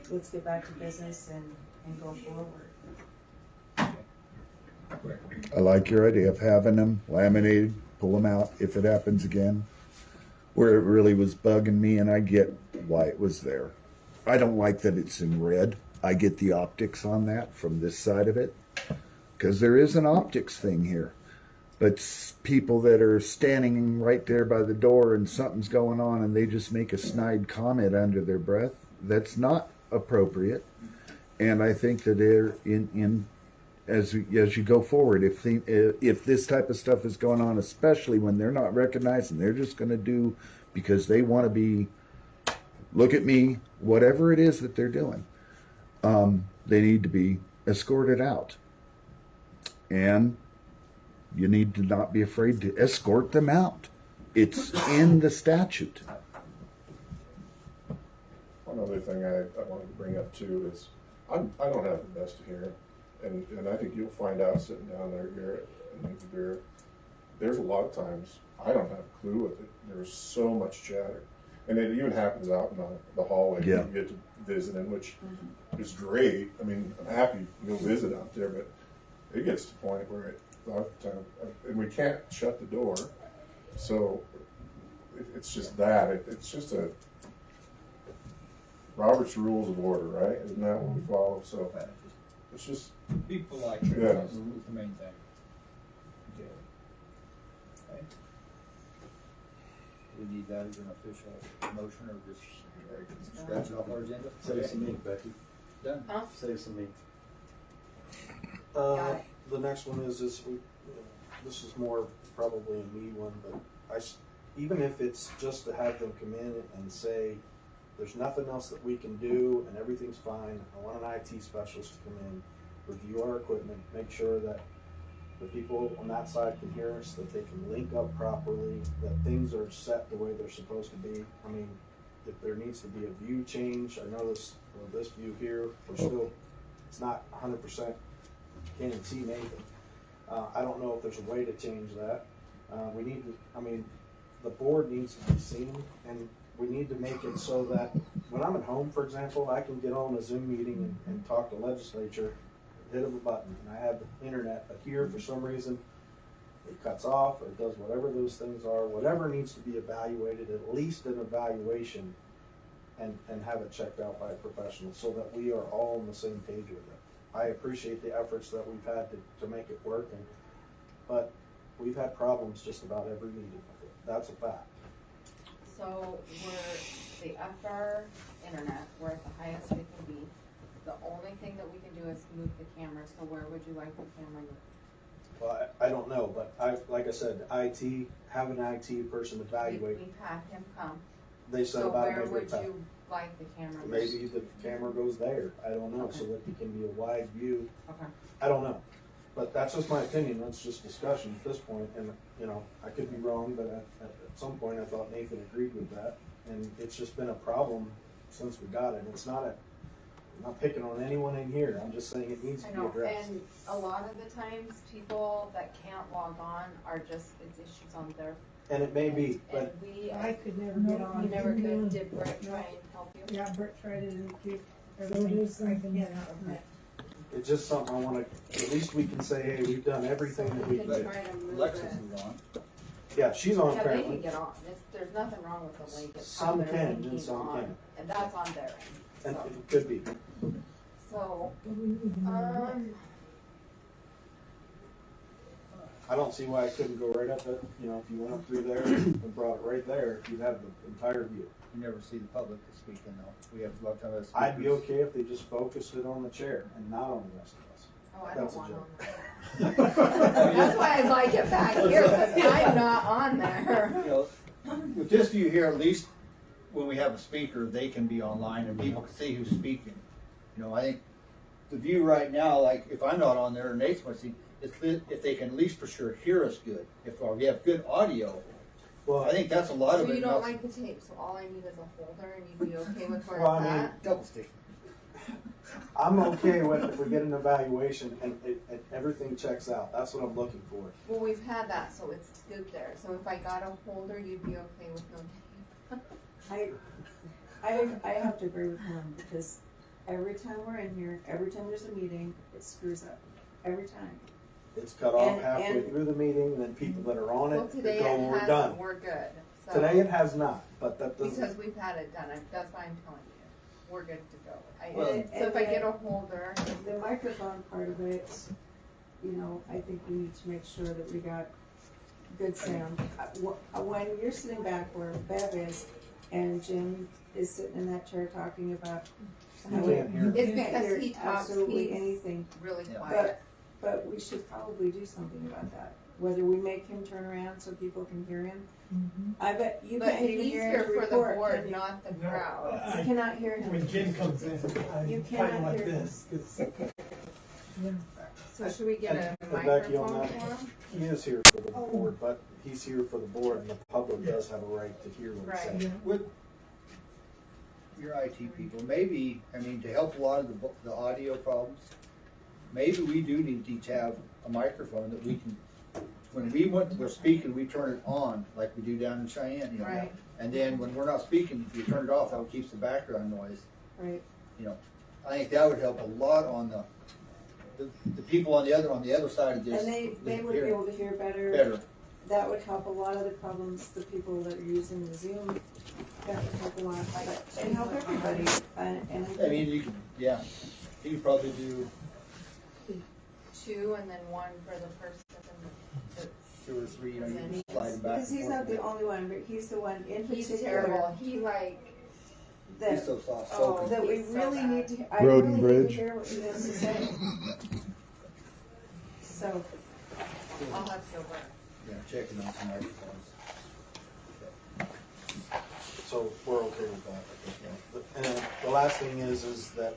E: let's get back to business and go forward.
A: I like your idea of having them laminated, pull them out if it happens again. Where it really was bugging me, and I get why it was there. I don't like that it's in red. I get the optics on that from this side of it, because there is an optics thing here. But people that are standing right there by the door and something's going on and they just make a snide comment under their breath, that's not appropriate. And I think that they're as you go forward, if this type of stuff is going on, especially when they're not recognized and they're just going to do because they want to be, look at me, whatever it is that they're doing, they need to be escorted out. And you need to not be afraid to escort them out. It's in the statute.
B: One other thing I wanted to bring up too is I don't have the best of hearing, and I think you'll find out sitting down there, Garrett and Garrett, there's a lot of times I don't have a clue with it. There's so much chatter, and it even happens out in the hallway.
A: Yeah.
B: You get to visit in, which is great. I mean, I'm happy to go visit out there, but it gets to the point where and we can't shut the door, so it's just that. It's just a Robert's Rules of Order, right? Isn't that what we follow? So it's just
D: Be polite.
B: Yeah.
D: That's the main thing. Okay. We need that as an official motion, or just scratch it off our agenda?
J: Save some ink, Becky.
D: Done.
C: Huh?
J: Save some ink.
C: Got it.
G: The next one is this is more probably a me one, but even if it's just to have them come in and say, there's nothing else that we can do and everything's fine, I want an IT specialist to come in, review our equipment, make sure that the people on that side can hear us, that they can link up properly, that things are set the way they're supposed to be. I mean, if there needs to be a view change, I know this view here, it's not 100% can't even see Nathan. I don't know if there's a way to change that. The board needs to be seen, and we need to make it so that when I'm at home, for example, I can get on a Zoom meeting and talk to legislature, hit of a button, and I have internet, but here, for some reason, it cuts off, or it does whatever those things are, whatever needs to be evaluated, at least an evaluation, and have it checked out by a professional, so that we are all on the same page with it. I appreciate the efforts that we've had to make it work, but we've had problems just about every meeting with it. That's a fact.
C: So after our internet, we're at the highest we can be. The only thing that we can do is move the camera. So where would you like the camera moved?
G: Well, I don't know, but like I said, have an IT person evaluate.
C: We've had him come.
G: They said
C: So
G: about
C: where
G: maybe
C: would you like the camera moved?
G: maybe the camera goes there. I don't know, so that it can be a wide view.
C: Okay.
G: I don't know, but that's just my opinion. That's just discussion at this point, and I could be wrong, but at some point I thought Nathan agreed with that, and it's just been a problem since we got it. It's not I'm not picking on anyone in here. I'm just saying it needs to
C: I
G: be
C: know,
G: addressed.
C: and a lot of the times people that can't log on it's issues on their.
G: And it may be, but
C: And we,
N: I could never get on.
C: you never could. Did Brett try and help you?
N: Yeah, Brett tried it, and
G: It's just something I wanna, at least we can say, hey, we've done everything that we
C: can
G: can.
C: try to move
D: Alexis
C: it.
D: is on.
G: Yeah, she's on
C: Yeah, they
G: apparently.
C: can get on, there's nothing wrong with the link, it's how
G: Some
C: they're
G: can and
C: linking
G: some
C: on,
G: can't.
C: and that's on their end,
G: And
C: so,
G: it could be.
C: so,
G: I don't see why it couldn't go right up, at, you know, if you went up through there and brought it right there, you'd have the entire view.
D: You never see the public speaking though. We have a lot of times.
G: I'd be okay if they just focused it on the chair and not on the rest of us.
C: oh, I
G: That's
C: don't
G: a
C: want
G: joke.
C: on there. That's why I like it back here, cause I'm not on there.
D: You know, with this view here, at least when we have a speaker, they can be online and people can see who's speaking. You know, I think the view right now, like if I'm not on there and Nate's watching, if they can at least for sure hear us good, if we have good audio,
G: Well,
D: I think that's a lot
C: So
D: of it.
C: you don't like the tape, so all I need is a holder and you'd be okay with where
G: Well,
C: it's
G: I mean,
C: at?
D: Double stick.
G: I'm okay with if we get an evaluation and everything checks out. That's what I'm looking for.
C: Well, we've had that, so it's scooped there, so if I got a holder, you'd be okay with no tape?
E: I have to agree with him, because every time we're in here, every time there's a meeting, it screws up, every time.
G: It's cut off
E: And-
G: halfway
E: and-
G: through the meeting, and then people that are on
C: Well,
G: it,
C: today
G: they go,
C: it
G: we're
C: hasn't,
G: done.
C: we're good, so.
G: Today it has not, but that
C: Because
G: doesn't,
C: we've had it done, that's why I'm telling you, we're good to go.
D: Well,
C: So if I get a holder,
E: The microphone part of it, you know, I think we need to make sure that we got good sound. When you're sitting back where Bev is, and Jim is sitting in that chair talking about
G: You
E: how
G: can't hear.
C: It's
E: you can't
C: because
E: hear
C: he talks,
E: absolutely
C: he's-
E: anything.
C: really
D: Yeah.
C: quiet.
E: But we should probably do something about that, whether we make him turn around so people can hear him. I bet you
C: But
E: can't even
C: he's
E: hear
C: here
E: his
C: for the
E: report.
C: board,
E: can you?
C: not the
M: No,
C: crowd.
E: You cannot hear
M: When
E: him.
M: Jim comes in,
E: You
M: I'm
E: cannot
M: kind of like
E: hear
M: this. 'Cause
C: So should we get a
G: And Becky, on
C: microphone
G: that,
C: for him?
G: he is here for the board, but he's here for the board, and the public does have a right to hear what he
C: Right.
G: says.
D: With your IT people, maybe, I mean, to help a lot of the audio problems, maybe we do need to each have a microphone that we can, when we're speaking, we turn it on, like we do down in Cheyenne, you know.
C: Right.
D: And then when we're not speaking, you turn it off, that keeps the background noise.
E: Right.
D: You know, I think that would help a lot on the people on the other side of this.
E: And they would be able to hear
D: Better.
E: That would help a lot of the problems, the people that are using the Zoom, that would help a lot, but it help everybody, and
D: I mean, you could, yeah, you could probably do
C: Two and then one for the person that's,
D: 2 or 3, you know, you
C: And
D: can
C: then
D: slide them back
E: because
D: and
E: he's
D: forth.
E: not the only one, but he's the one in
C: he's
E: particular
C: terrible, he like,
D: He's
E: that,
D: so soft
C: Oh.
D: spoken.
E: that we
C: He's so
E: really
C: bad.
E: need to, I
A: Road
E: really
A: and
E: need to
A: bridge.
E: hear what he has to say. So,
C: I'll have to go back.
D: Yeah, checking on some microphones.
G: So we're okay with that, I think, yeah. And then the last thing is that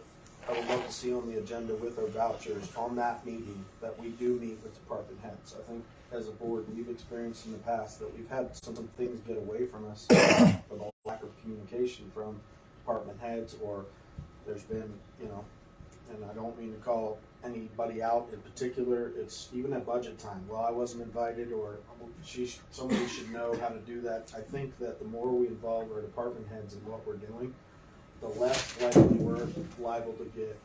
G: I would love to see on the agenda with our vouchers on that meeting, that we do meet with department heads. I think as a board, we've experienced in the past that we've had some things get away from us for the lack of communication from department heads, or there's been, you know, and I don't mean to call anybody out in particular, it's even at budget time, well, I wasn't invited, or somebody should know how to do that. I think that the more we involve our department heads in what we're doing, the less likely we're liable to get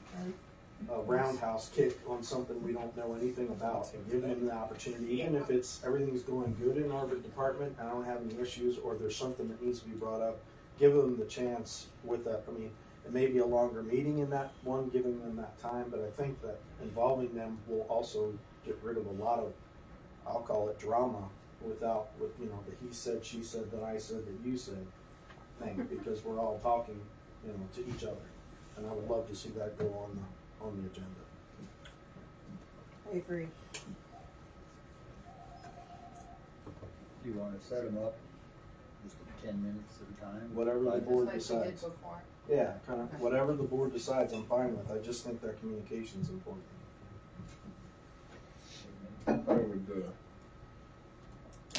G: a roundhouse kick on something we don't know anything about, and give them the opportunity, even if it's, everything's going good in our department, I don't have any issues, or there's something that needs to be brought up, give them the chance with that. I mean, it may be a longer meeting in that one, giving them that time, but I think that involving them will also get rid of a lot of, I'll call it drama, with, you know, the he said, she said, that I said, that you said thing, because we're all talking, you know, to each other. And I would love to see that go on the agenda.
E: I agree.
D: Do you want to set them up just 10 minutes at a time?
G: Whatever the
D: Like-
G: board
C: Just like we did
G: decides.
C: before.
G: Yeah, kind of, whatever the board decides, I'm fine with. I just think that communication's important.
B: I would,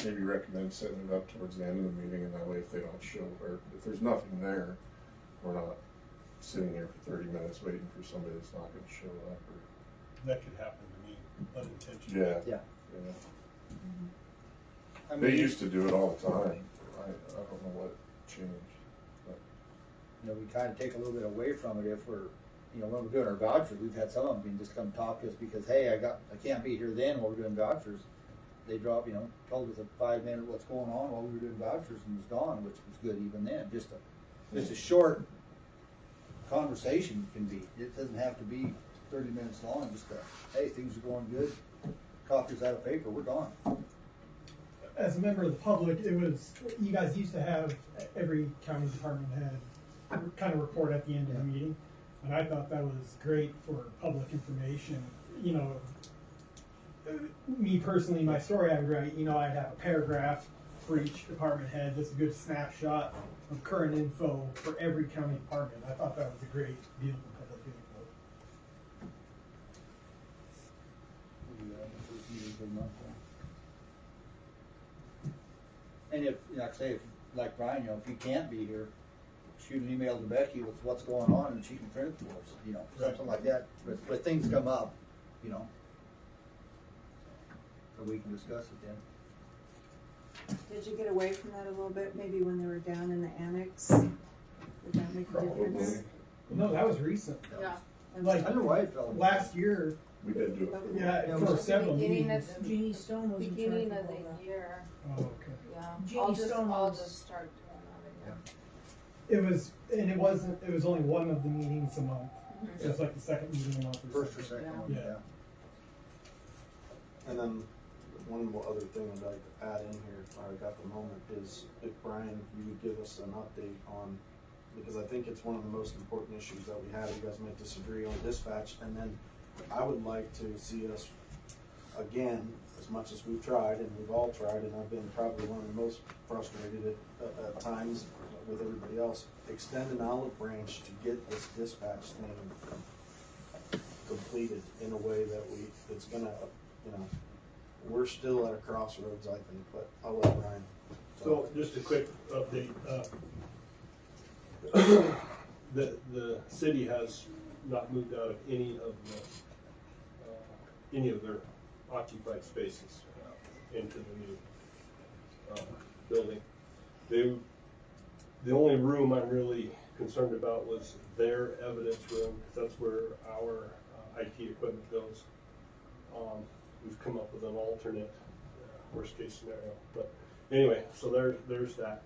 B: maybe recommend setting it up towards the end of the meeting, and that way if they don't show, or if there's nothing there, we're not sitting here for 30 minutes waiting for somebody that's not gonna show up, or.
L: That could happen to me unintentionally.
B: Yeah.
D: Yeah. I
B: They
D: mean,
B: used to do it all the time. I don't know what changed.
D: you know, we kind of take a little bit away from it if we're you know, when we're doing our vouchers, we've had some of them just come talk to us because, hey, I can't be here then while we're doing vouchers. They dropped, you know, told us a 5-minute what's going on while we were doing vouchers and was gone, which was good even then. Just a short conversation can be. It doesn't have to be 30 minutes long. Just hey, things are going good. Copies out of paper, we're gone.
M: As a member of the public, you guys used to have every county department head kind of report at the end of the meeting, and I thought that was great for public information. You know, me personally, my story I would write, you know, I'd have a paragraph for each department head, just a good snapshot of current info for every county department. I thought that was a great deal for public info.
D: And if, like I say, like Brian, you know, if you can't be here, shoot an email to Becky with what's going on and she can print it for us, you know, something like that. But things come up, you know, so we can discuss it then.
E: Did you get away from that a little bit, maybe when they were down in the annex? Did that make a difference?
M: No, that was recent.
C: Yeah.
M: Like,
D: I don't know why it fell.
M: last year,
B: We did do it.
M: yeah, for several
C: Beginning
M: meetings.
C: of
E: Jeannie Stone was in charge
C: Beginning
E: of
C: of
E: all
C: the
E: that.
C: year,
M: Oh, okay.
C: yeah.
E: Jeannie
C: I'll
E: Stone was-
C: just start doing that again.
M: It was only one of the meetings a month. So it's like the second meeting a month.
D: First or second one,
M: Yeah.
G: And then one more other thing I'd like to add in here, if I got the moment, is if Brian, you would give us an update on, because I think it's one of the most important issues that we have. You guys might disagree on dispatch, and then I would like to see us, again, as much as we've tried, and we've all tried, and I've been probably one of the most frustrated at times with everybody else, extend an olive branch to get this dispatch thing completed in a way that it's gonna, you know, we're still at a crossroads, I think, but I'll let Brian.
L: So just a quick update, the city has not moved out of any of their occupied spaces into the new building. The only room I'm really concerned about was their evidence room, because that's where our IT equipment goes. We've come up with an alternate worst case scenario, but anyway, so there's that.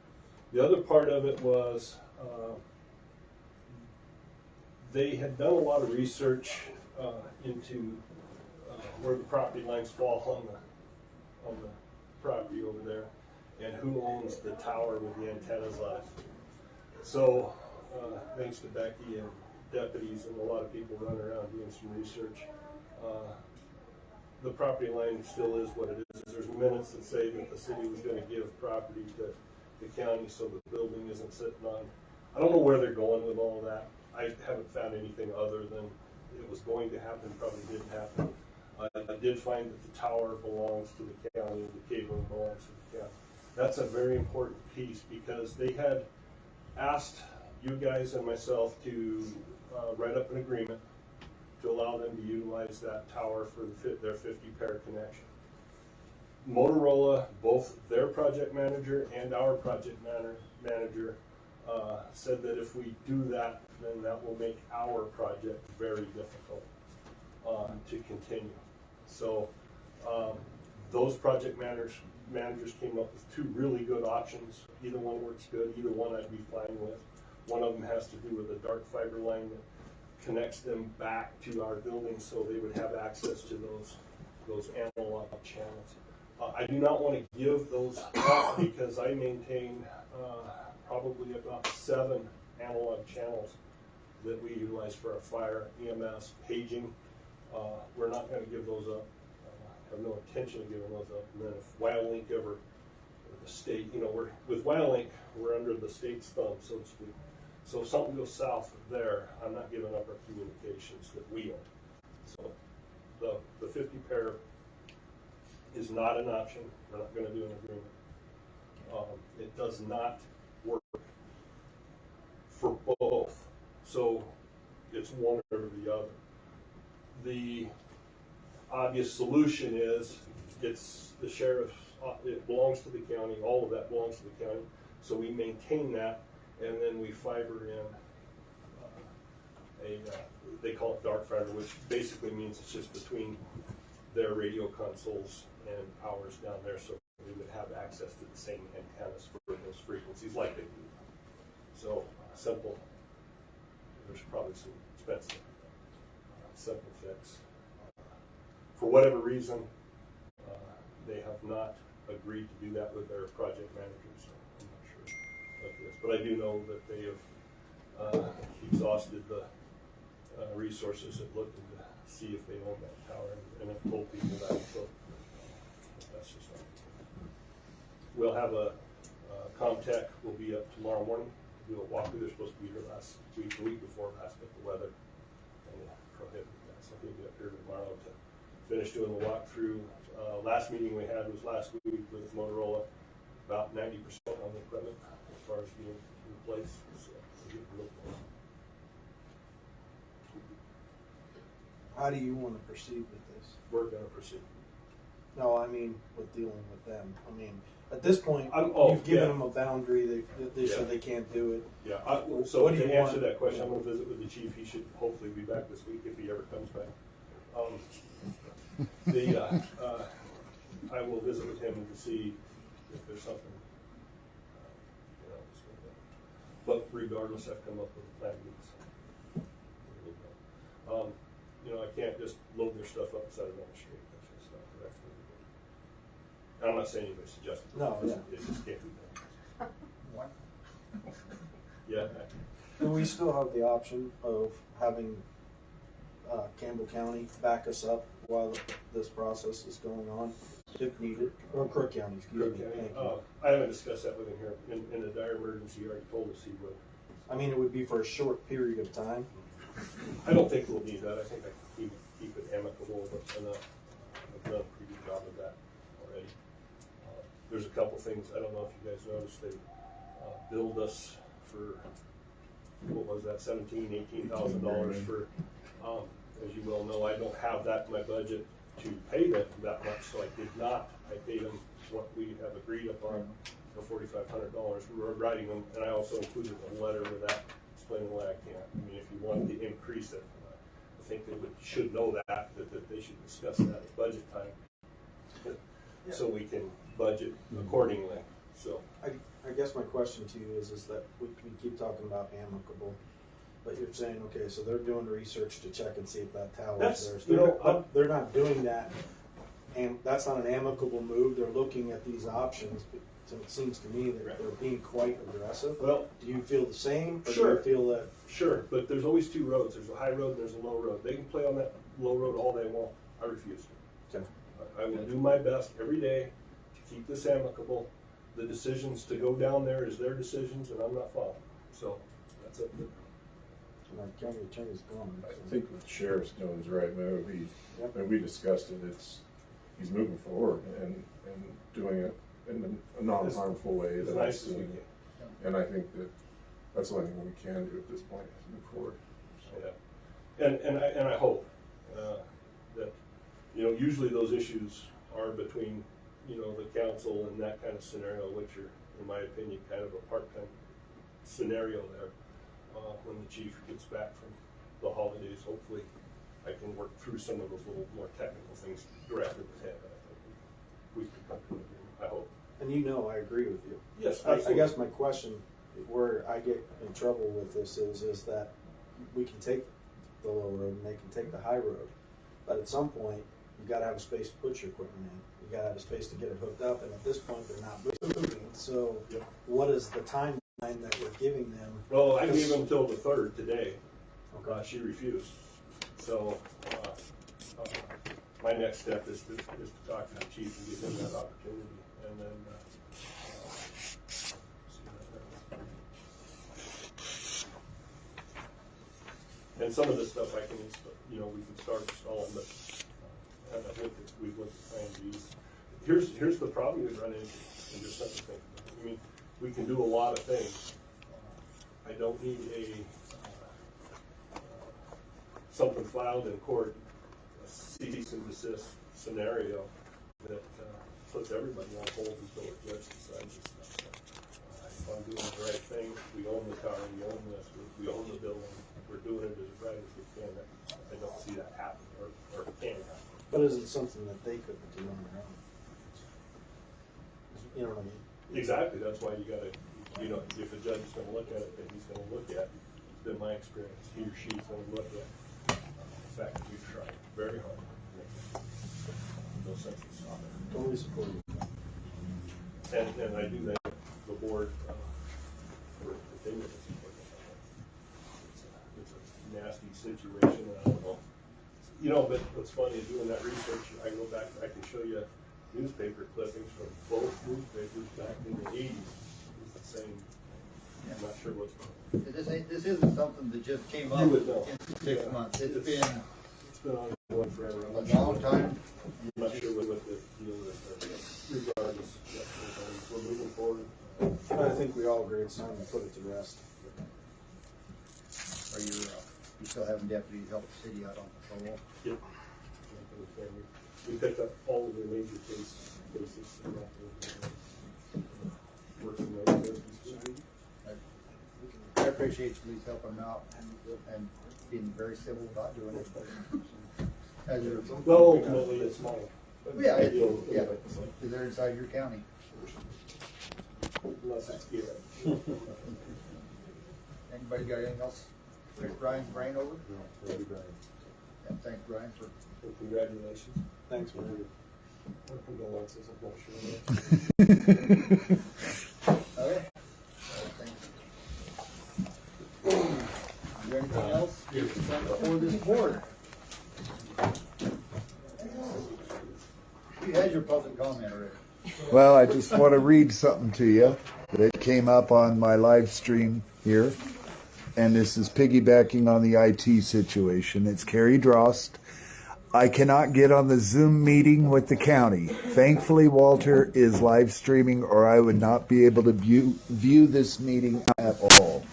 L: The other part of it was they had done a lot of research into where the property lines fall on the property over there, and who owns the tower with the antennas on it. So thanks to Becky and deputies and a lot of people running around doing some research, the property line still is what it is. There's minutes that say that the city was going to give property to the county so the building isn't sitting on. I don't know where they're going with all of that. I haven't found anything other than it was going to happen, probably didn't happen. I did find that the tower belongs to the county, the cabling belongs to the county. That's a very important piece, because they had asked you guys and myself to write up an agreement to allow them to utilize that tower for their 50-pair connection. Motorola, both their project manager and our project manager said that if we do that, then that will make our project very difficult to continue. So those project managers came up with two really good options. Either one works good, either one I'd be fine with. One of them has to do with a dark fiber line that connects them back to our building, so they would have access to those analog channels. I do not want to give those up because I maintain probably about 7 analog channels that we utilize for our fire, EMS, paging. We're not going to give those up. I have no intention of giving those up. And then if Wyoming ever, or the state, you know, with Wyoming, we're under the state's thumb, so to speak. So if something goes south there, I'm not giving up our communications that we own. So the 50 pair is not an option. We're not going to do an agreement. It does not work for both. So it's one or the other. The obvious solution is it's the sheriff's, it belongs to the county, all of that belongs to the county. So we maintain that, and then we fiber in they call it dark fiber, which basically means it's just between their radio consoles and ours down there, so we would have access to the same antennas for those frequencies like they do. So simple. There's probably some expensive simple fix. For whatever reason, they have not agreed to do that with their project managers. So I'm not sure what this, but I do know that they have exhausted the resources of looking to see if they own that tower, and have told people that. So that's just not. We'll have a Comtech will be up tomorrow morning to do a walkthrough. They're supposed to be here last week, the week before last, but the weather and prohibited that. So he'll be up here tomorrow to finish doing the walkthrough. Last meeting we had was last week with Motorola, about 90% on the equipment as far as being replaced. So we're getting real close.
G: How do you want to proceed with this?
L: We're going to proceed.
G: No, I mean, with dealing with them. I mean, at this point,
L: Oh,
G: you've given
L: yeah.
G: them a boundary. They
L: Yeah.
G: said they can't do it.
L: Yeah. So
G: What do
L: to
G: you
L: answer
G: want?
L: that question, I'm going to visit with the chief. He should hopefully be back this week if he ever comes back. I will visit with him to see if there's something. But regardless, I've come up with a plan B. I can't just load their stuff up inside of Main Street. That's just not correct. And I'm not saying anybody suggested it.
G: No, yeah.
L: It just can't be done.
D: What?
L: Yeah.
G: Do we still have the option of having Campbell County back us up while this process is going on, if needed, or Crook County, excuse me. Thank you.
L: I haven't discussed that with him here. In a dire emergency, he already told us he would.
G: I mean, it would be for a short period of time.
L: I don't think we'll need that. I think I can keep it amicable enough. I've done a pretty good job of that already. There's a couple things, I don't know if you guys noticed, they billed us for, what was that, $18,000 for, as you well know, I don't have that in my budget to pay them that much, so I did not. I paid them what we have agreed upon for $4,500. We were writing them, and I also included a letter with that explaining why I can't. I mean, if you wanted to increase it, I think they should know that they should discuss that at budget time, so we can budget accordingly. So
G: I guess my question to you is that we keep talking about amicable, but you're saying, okay, so they're doing research to check and see if that tower is theirs. They're not doing that, and that's not an amicable move. They're looking at these options. So it seems to me that they're being quite aggressive.
L: Well,
G: do you feel the same? Or
L: sure.
G: Do you feel that?
L: Sure, but there's always two roads. There's a high road and there's a low road. They can play on that low road all they want. I refuse to.
G: Okay.
L: I will do my best every day to keep this amicable. The decisions to go down there is their decisions, and I'm not following. So that's it.
G: My county attorney's gone.
B: I think what the sheriff's doing is the right move. And we discussed it. He's moving forward and doing it in a non-harmful way that I see. And I think that's the only thing we can do at this point is move forward. So.
L: Yeah. And I hope that usually those issues are between the council and that kind of scenario, which are, in my opinion, kind of a part-time scenario there. When the chief gets back from the holidays, hopefully I can work through some of those little more technical things directly with him. I think we can come to an agreement. I hope.
G: And I agree with you.
L: Yes,
G: I guess my question, where I get in trouble with this is that we can take the low road and they can take the high road, but at some point you got to have a space to put your equipment in. You got to have a space to get it hooked up, and at this point they're not moving. So, what is the timeline that we're giving them?
L: Well, I gave them until the 3rd today.
G: Okay.
L: She refused. So my next step is to talk to the chief and give him that opportunity, and then and some of this stuff I can, we can start installing, but we've looked at plan Bs. Here's the problem we run into, and just something to think about. I mean, we can do a lot of things. I don't need something filed in court, a cease and desist scenario that puts everybody on hold until the judge decides this stuff. If I'm doing the right thing, we own the tower, we own this, we own the building. we're doing it as right as we can. I don't see that happen, or it can happen.
G: But is it something that they couldn't do on their own? You know what I mean?
L: Exactly, that's why you gotta, you know, if a judge is gonna look at it, then he's gonna look at, in my experience, he or she's gonna look at the fact that we've tried very hard. No sense in stopping.
G: Totally support you.
L: And I do thank the board, for taking this. It's a nasty situation, and I don't know. You know, but what's funny is doing that research, I go back, I can show you newspaper clippings from both newspapers back in the 80s. It's the same. I'm not sure what's going on.
D: This isn't something that just came up
L: You would know.
D: in 6 months. It's been
L: It's been ongoing forever.
D: a long time.
L: I'm not sure what the deal is, but regardless, we're moving forward.
G: I think we all agree it's time to put it to rest.
D: Are you still having deputies help the city out on patrol?
L: Yep. We picked up all of the major cases. Working those businesses.
D: I appreciate the police helping them out and being very civil about doing it. As you're,
L: Well, ultimately, it's small.
D: yeah, because they're inside your county.
L: Unless it's here.
D: Anybody got anything else? Pick Brian's brain over?
L: No, thank you, Brian.
D: And thanks, Brian, for.
L: Congratulations.
G: Thanks, man.
L: Condolences, I'm not sure.
D: Okay. Thanks. Is there anything else before this board? You had your public comment already.
A: Well, I just want to read something to you that came up on my live stream here. And this is piggybacking on the IT situation. It's Carrie Drost. I cannot get on the Zoom meeting with the county. Thankfully, Walter is live streaming, or I would not be able to view this meeting at all.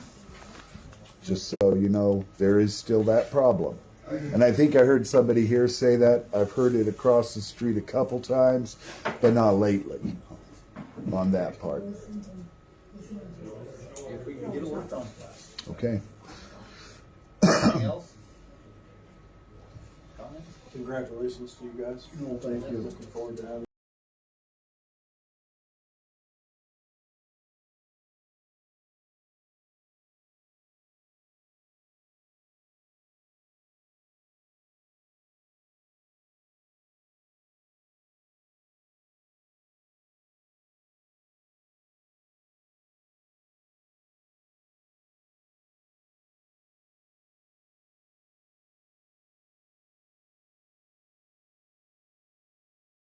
A: Just so you know, there is still that problem. And I think I heard somebody here say that. I've heard it across the street a couple times, but not lately on that part.
D: If we can get it worked on.
A: Okay.
D: Anything else? Comments?
G: Congratulations to you guys.
A: No, thank you.
G: Looking forward to having